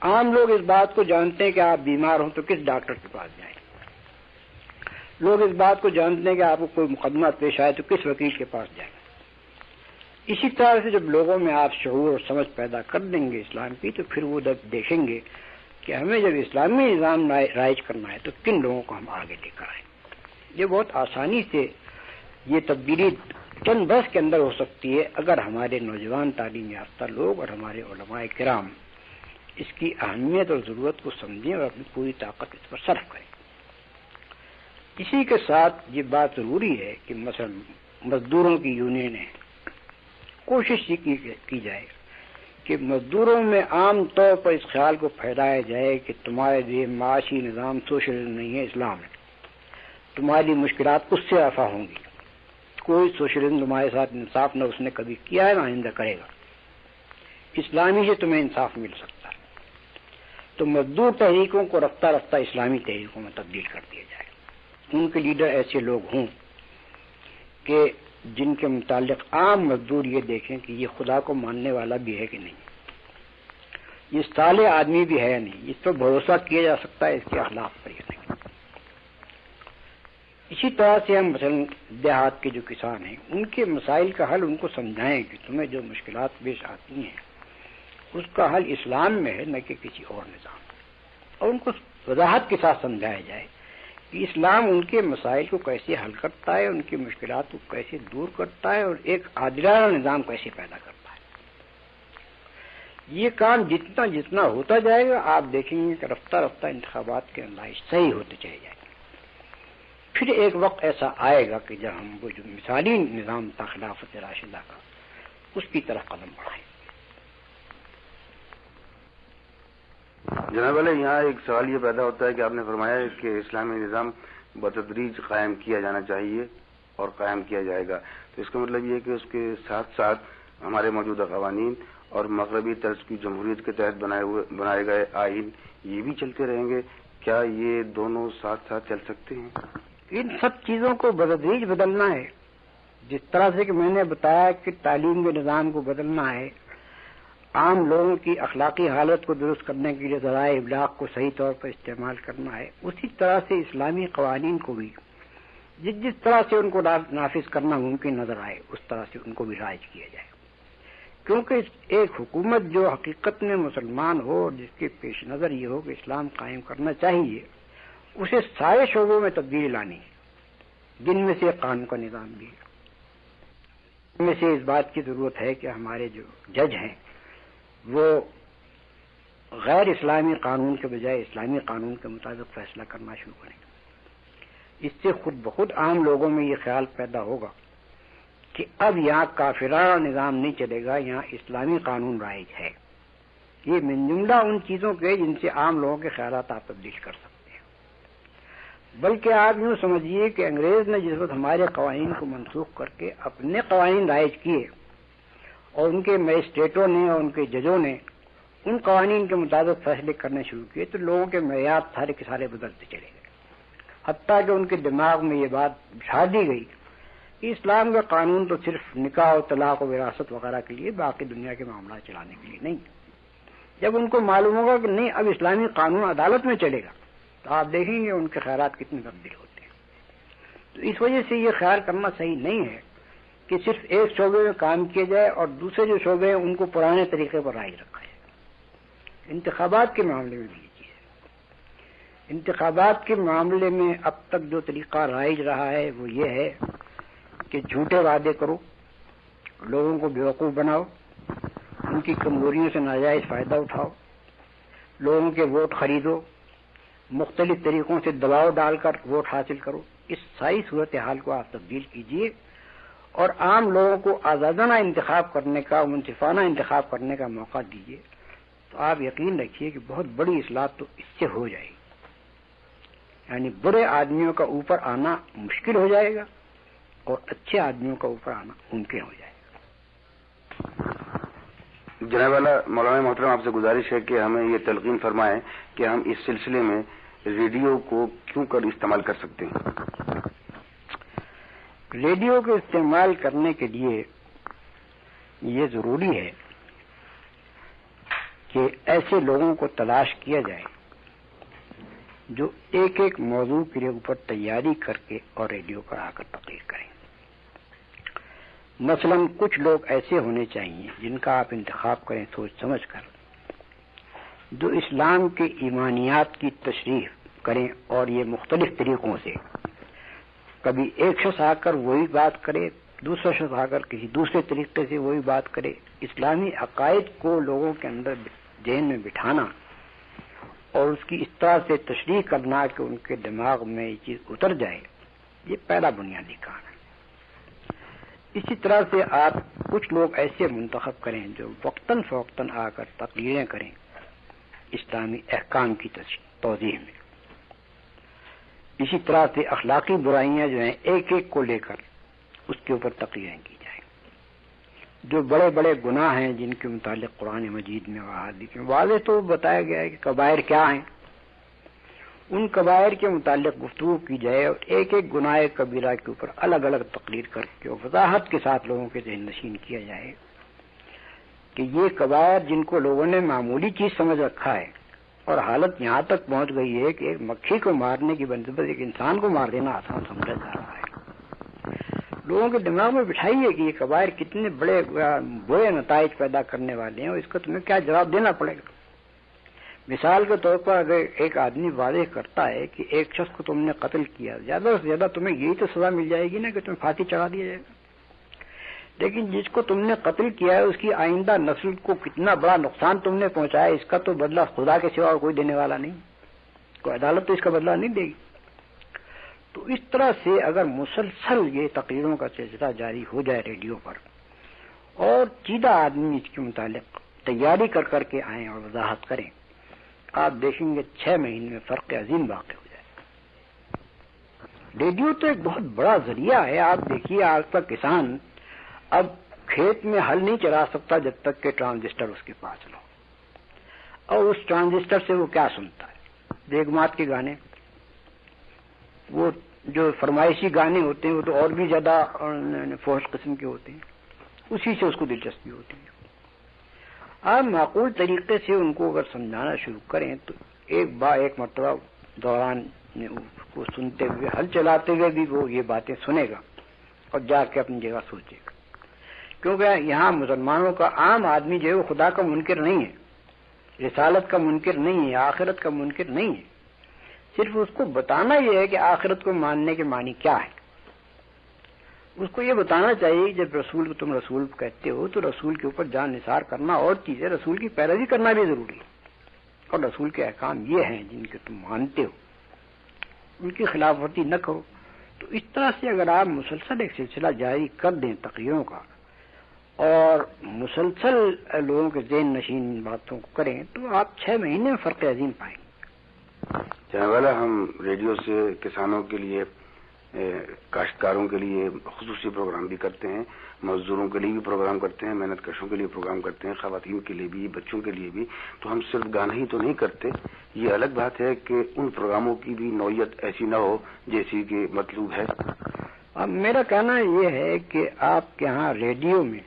عام لوگ اس بات کو جانتے ہیں کہ آپ بیمار ہوں تو کس ڈاکٹر کے پاس جائیں، لوگ اس بات کو جانتے ہیں کہ آپ کو کوئی مقدمہ پیش آئے تو کس وکیل کے پاس جائیں۔ اسی طرح سے جب لوگوں میں آپ شعور اور سمجھ پیدا کر دیں گے اسلام کی، تو پھر وہ دیکھیں گے کہ ہمیں جب اسلامی نظام رائج کرنا ہے تو کن لوگوں کو ہم آگے لے کر آئیں۔ یہ بہت آسانی سے یہ تبدیلی چند برس کے اندر ہو سکتی ہے اگر ہمارے نوجوان تعلیم یافتہ لوگ اور ہمارے علماء کرام اس کی اہمیت اور ضرورت کو سمجھیں اور اپنی پوری طاقت اس پر صرف کریں۔ اسی کے ساتھ یہ بات ضروری ہے کہ مثلا مزدوروں کی یونینیں کوشش یہ کی جائے کہ مزدوروں میں عام طور پر اس خیال کو پھیلایا جائے کہ تمہارے لیے معاشی نظام سوشلزم نہیں ہے، اسلام ہے، تمہاری مشکلات اس سے رفع ہوں گی، کوئی سوشلزم تمہارے ساتھ انصاف نہ اس نے کبھی کیا ہے نہ آئندہ کرے گا، اسلامی سے تمہیں انصاف مل سکتا ہے۔ تو مزدور تحریکوں کو رفتہ رفتہ اسلامی تحریکوں میں تبدیل کر دیا جائے، ان کے لیڈر ایسے لوگ ہوں کہ جن کے متعلق عام مزدور یہ دیکھیں کہ یہ خدا کو ماننے والا بھی ہے کہ نہیں، یہ صالح آدمی بھی ہے یا نہیں، اس پر بھروسہ کیا جا سکتا ہے اس کے اخلاق پر یا نہیں۔ اسی طرح سے ہم مثلا دیہات کے جو کسان ہیں ان کے مسائل کا حل ان کو سمجھائیں کہ تمہیں جو مشکلات پیش آتی ہیں اس کا حل اسلام میں ہے نہ کہ کسی اور نظام، اور ان کو وضاحت کے ساتھ سمجھایا جائے کہ اسلام ان کے مسائل کو کیسے حل کرتا ہے، ان کی مشکلات کو کیسے دور کرتا ہے اور ایک عادلانہ نظام کیسے پیدا کرتا ہے۔ یہ کام جتنا جتنا ہوتا جائے گا آپ دیکھیں گے کہ رفتہ رفتہ انتخابات کے نتائج صحیح ہوتے چلے جائیں گے۔ پھر ایک وقت ایسا آئے گا کہ جب ہم وہ جو مثالی نظام تھا خلافت راشدہ کا اس کی طرف قدم بڑھائیں۔ جناب علیہ، یہاں ایک سوال یہ پیدا ہوتا ہے کہ آپ نے فرمایا ہے کہ اسلامی نظام بتدریج قائم کیا جانا چاہیے اور قائم کیا جائے گا، تو اس کا مطلب یہ ہے کہ اس کے ساتھ ساتھ ہمارے موجودہ قوانین اور مغربی طرز کی جمہوریت کے تحت بنائے گئے آئین یہ بھی چلتے رہیں گے؟ کیا یہ دونوں ساتھ ساتھ چل سکتے ہیں؟ ان سب چیزوں کو بتدریج بدلنا ہے، جس طرح سے کہ میں نے بتایا کہ تعلیم کے نظام کو بدلنا ہے، عام لوگوں کی اخلاقی حالت کو درست کرنے کے لیے ذرائع ابلاغ کو صحیح طور پر استعمال کرنا ہے، اسی طرح سے اسلامی قوانین کو بھی جس طرح سے ان کو نافذ کرنا ممکن نظر آئے اس طرح سے ان کو بھی رائج کیا جائے، کیونکہ ایک حکومت جو حقیقت میں مسلمان ہو اور جس کے پیش نظر یہ ہو کہ اسلام قائم کرنا چاہیے، اسے سارے شعبوں میں تبدیلی لانی ہے، جن میں سے قانون کا نظام بھی ہے۔ ان میں سے اس بات کی ضرورت ہے کہ ہمارے جو جج ہیں وہ غیر اسلامی قانون کے بجائے اسلامی قانون کے مطابق فیصلہ کرنا شروع کریں۔ اس سے خود بخود عام لوگوں میں یہ خیال پیدا ہوگا کہ اب یہاں کافرانہ نظام نہیں چلے گا، یہاں اسلامی قانون رائج ہے۔ یہ من جملہ ان چیزوں کے جن سے عام لوگوں کے خیالات آپ تبدیل کر سکتے ہیں۔ بلکہ آپ یوں سمجھیے کہ انگریز نے جس وقت ہمارے قوانین کو منسوخ کر کے اپنے قوانین رائج کیے اور ان کے مجسٹریٹوں نے اور ان کے ججوں نے ان قوانین کے مطابق فیصلے کرنے شروع کیے تو لوگوں کے معیار سارے کے سارے بدلتے چلے گئے۔ حتیٰ کہ ان کے دماغ میں یہ بات بٹھا دی گئی کہ اسلام کا قانون تو صرف نکاح و طلاق و وراثت وغیرہ کے لیے، باقی دنیا کے معاملات چلانے کے لیے نہیں۔ جب ان کو معلوم ہوگا کہ نہیں اب اسلامی قانون عدالت میں چلے گا تو آپ دیکھیں گے ان کے خیالات کتنے تبدیل ہوتے ہیں۔ تو اس وجہ سے یہ خیال کرنا صحیح نہیں ہے کہ صرف ایک شعبے میں کام کیا جائے اور دوسرے جو شعبے ہیں ان کو پرانے طریقے پر رائج رکھا جائے۔ انتخابات کے معاملے میں بھی یہ چیز ہے۔ انتخابات کے معاملے میں اب تک جو طریقہ رائج رہا ہے وہ یہ ہے کہ جھوٹے وعدے کرو، لوگوں کو بیوقوف بناؤ، ان کی کمزوریوں سے ناجائز فائدہ اٹھاؤ، لوگوں کے ووٹ خریدو، مختلف طریقوں سے دباؤ ڈال کر ووٹ حاصل کرو۔ اس ساری صورتحال کو آپ تبدیل کیجیے اور عام لوگوں کو آزادانہ انتخاب کرنے کا، منصفانہ انتخاب کرنے کا موقع دیجیے، تو آپ یقین رکھیے کہ بہت بڑی اصلاح تو اس سے ہو جائے گی۔ یعنی برے آدمیوں کا اوپر آنا مشکل ہو جائے گا اور اچھے آدمیوں کا اوپر آنا ممکن ہو جائے گا۔ جناب والا مولانا محترم، آپ سے گزارش ہے کہ ہمیں یہ تلقین فرمائیں کہ ہم اس سلسلے میں ریڈیو کو کیوں کر استعمال کر سکتے ہیں؟ ریڈیو کو استعمال کرنے کے لیے یہ ضروری ہے کہ ایسے لوگوں کو تلاش کیا جائے جو ایک ایک موضوع کے اوپر تیاری کر کے اور ریڈیو پر آ کر تقریر کریں۔ مثلا کچھ لوگ ایسے ہونے چاہیے جن کا آپ انتخاب کریں سوچ سمجھ کر، جو اسلام کے ایمانیات کی تشریح کریں اور یہ مختلف طریقوں سے، کبھی ایک شخص آ کر وہی بات کرے، دوسرا شخص آ کر کسی دوسرے طریقے سے وہی بات کرے۔ اسلامی عقائد کو لوگوں کے اندر ذہن میں بٹھانا اور اس کی اس طرح سے تشریح کرنا کہ ان کے دماغ میں یہ چیز اتر جائے، یہ پہلا بنیادی کام ہے۔ اسی طرح سے آپ کچھ لوگ ایسے منتخب کریں جو وقتاً فوقتاً آ کر تقریریں کریں اسلامی احکام کی توضیح میں۔ اسی طرح سے اخلاقی برائیاں جو ہیں ایک ایک کو لے کر اس کے اوپر تقریریں کی جائیں۔ جو بڑے بڑے گناہ ہیں جن کے متعلق قرآن مجید میں اور حدیث میں واضح تو بتایا گیا ہے کہ کبائر کیا ہیں، ان کبائر کے متعلق گفتگو کی جائے اور ایک ایک گناہ کبیرہ کے اوپر الگ الگ تقریر کر کے اور وضاحت کے ساتھ لوگوں کے ذہن نشین کیا جائے کہ یہ کبائر جن کو لوگوں نے معمولی چیز سمجھ رکھا ہے اور حالت یہاں تک پہنچ گئی ہے کہ ایک مکھی کو مارنے کی بنسبت ایک انسان کو مار دینا آسان سمجھا جا رہا ہے۔ لوگوں کے دماغ میں بٹھائیے کہ یہ کبائر کتنے بڑے برے نتائج پیدا کرنے والے ہیں اور اس کا تمہیں کیا جواب دینا پڑے گا۔ مثال کے طور پر اگر ایک آدمی واضح کرتا ہے کہ ایک شخص کو تم نے قتل کیا، زیادہ سے زیادہ تمہیں یہی تو سزا مل جائے گی نا کہ تمہیں پھانسی چڑھا دیا جائے گا۔ لیکن جس کو تم نے قتل کیا ہے اس کی آئندہ نسل کو کتنا بڑا نقصان تم نے پہنچایا، اس کا تو بدلہ خدا کے سوا کوئی دینے والا نہیں، کوئی عدالت تو اس کا بدلہ نہیں دے گی۔ تو اس طرح سے اگر مسلسل یہ تقریروں کا سلسلہ جاری ہو جائے ریڈیو پر اور سیدھا آدمی اس کے متعلق تیاری کر کر کے آئیں اور وضاحت کریں، آپ دیکھیں گے 6 مہینے میں فرق عظیم واقع ہو جائے۔ ریڈیو تو ایک بہت بڑا ذریعہ ہے۔ آپ دیکھیے آج کا کسان اب کھیت میں ہل نہیں چلا سکتا جب تک کہ ٹرانزسٹر اس کے پاس نہ ہو، اور اس ٹرانزسٹر سے وہ کیا سنتا ہے؟ بیگمات کے گانے، وہ جو فرمائشی گانے ہوتے ہیں وہ تو اور بھی زیادہ فحش قسم کے ہوتے ہیں، اسی سے اس کو دلچسپی ہوتی ہے۔ آپ معقول طریقے سے ان کو اگر سمجھانا شروع کریں تو ایک مرتبہ دوران کو سنتے ہوئے ہل چلاتے ہوئے بھی وہ یہ باتیں سنے گا اور جا کے اپنی جگہ سوچے گا، کیونکہ یہاں مسلمانوں کا عام آدمی جو ہے وہ خدا کا منکر نہیں ہے، رسالت کا منکر نہیں ہے، آخرت کا منکر نہیں ہے۔ صرف اس کو بتانا یہ ہے کہ آخرت کو ماننے کے معنی کیا ہے۔ اس کو یہ بتانا چاہیے کہ جب رسول کو تم رسول کہتے ہو تو رسول کے اوپر جان نثار کرنا اور چیز ہے، رسول کی پیروی کرنا بھی ضروری ہے، اور رسول کے احکام یہ ہیں جن کے تم مانتے ہو، ان کی خلاف ورزی نہ کرو۔ تو اس طرح سے اگر آپ مسلسل ایک سلسلہ جاری کر دیں تقریروں کا اور مسلسل لوگوں کے ذہن نشین باتوں کو کریں تو آپ 6 مہینے میں فرق عظیم پائیں گے۔ جناب والا، ہم ریڈیو سے کسانوں کے لیے کاشتکاروں کے لیے خصوصی پروگرام بھی کرتے ہیں، مزدوروں کے لیے بھی پروگرام کرتے ہیں، محنت کشوں کے لیے پروگرام کرتے ہیں، خواتین کے لیے بھی، بچوں کے لیے بھی. تو ہم صرف گانا ہی تو نہیں کرتے. یہ الگ بات ہے کہ ان پروگراموں کی بھی نوعیت ایسی نہ ہو جیسی کہ مطلوب ہے. اب میرا کہنا یہ ہے کہ آپ کے ہاں ریڈیو میں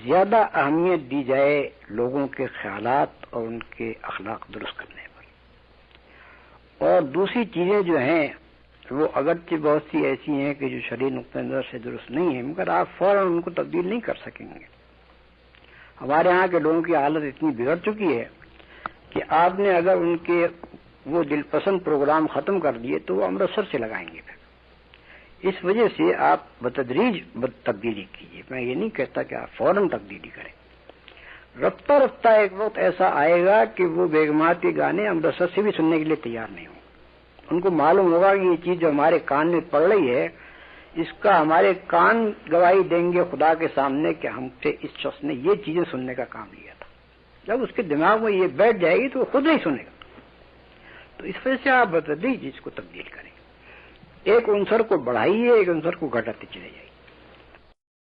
زیادہ اہمیت دی جائے لوگوں کے خیالات اور ان کے اخلاق درست کرنے پر، اور دوسری چیزیں جو ہیں وہ اگرچہ بہت سی ایسی ہیں کہ جو شرعی نقطہ نظر سے درست نہیں ہیں، مگر آپ فوراً ان کو تبدیل نہیں کر سکیں گے. ہمارے ہاں کے لوگوں کی حالت اتنی بگڑ چکی ہے کہ آپ نے اگر ان کے وہ دل پسند پروگرام ختم کر دیے تو وہ امرتسر سے لگائیں گے. پھر اس وجہ سے آپ بتدریج تبدیلی کیجیے. میں یہ نہیں کہتا کہ آپ فوراً تبدیلی کریں. رفتہ رفتہ ایک وقت ایسا آئے گا کہ وہ بیگمات کے گانے امرتسر سے بھی سننے کے لیے تیار نہیں ہوں. ان کو معلوم ہوگا کہ یہ چیز جو ہمارے کان میں پڑ رہی ہے اس کا ہمارے کان گواہی دیں گے خدا کے سامنے کہ ہم سے اس شخص نے یہ چیزیں سننے کا کام لیا تھا. جب اس کے دماغ میں یہ بیٹھ جائے گی تو وہ خود نہیں سنے گا. تو اس وجہ سے آپ بتدریج اس کو تبدیل کریں. ایک عنصر کو بڑھائیے، ایک عنصر کو گھٹاتے چلے جائیے.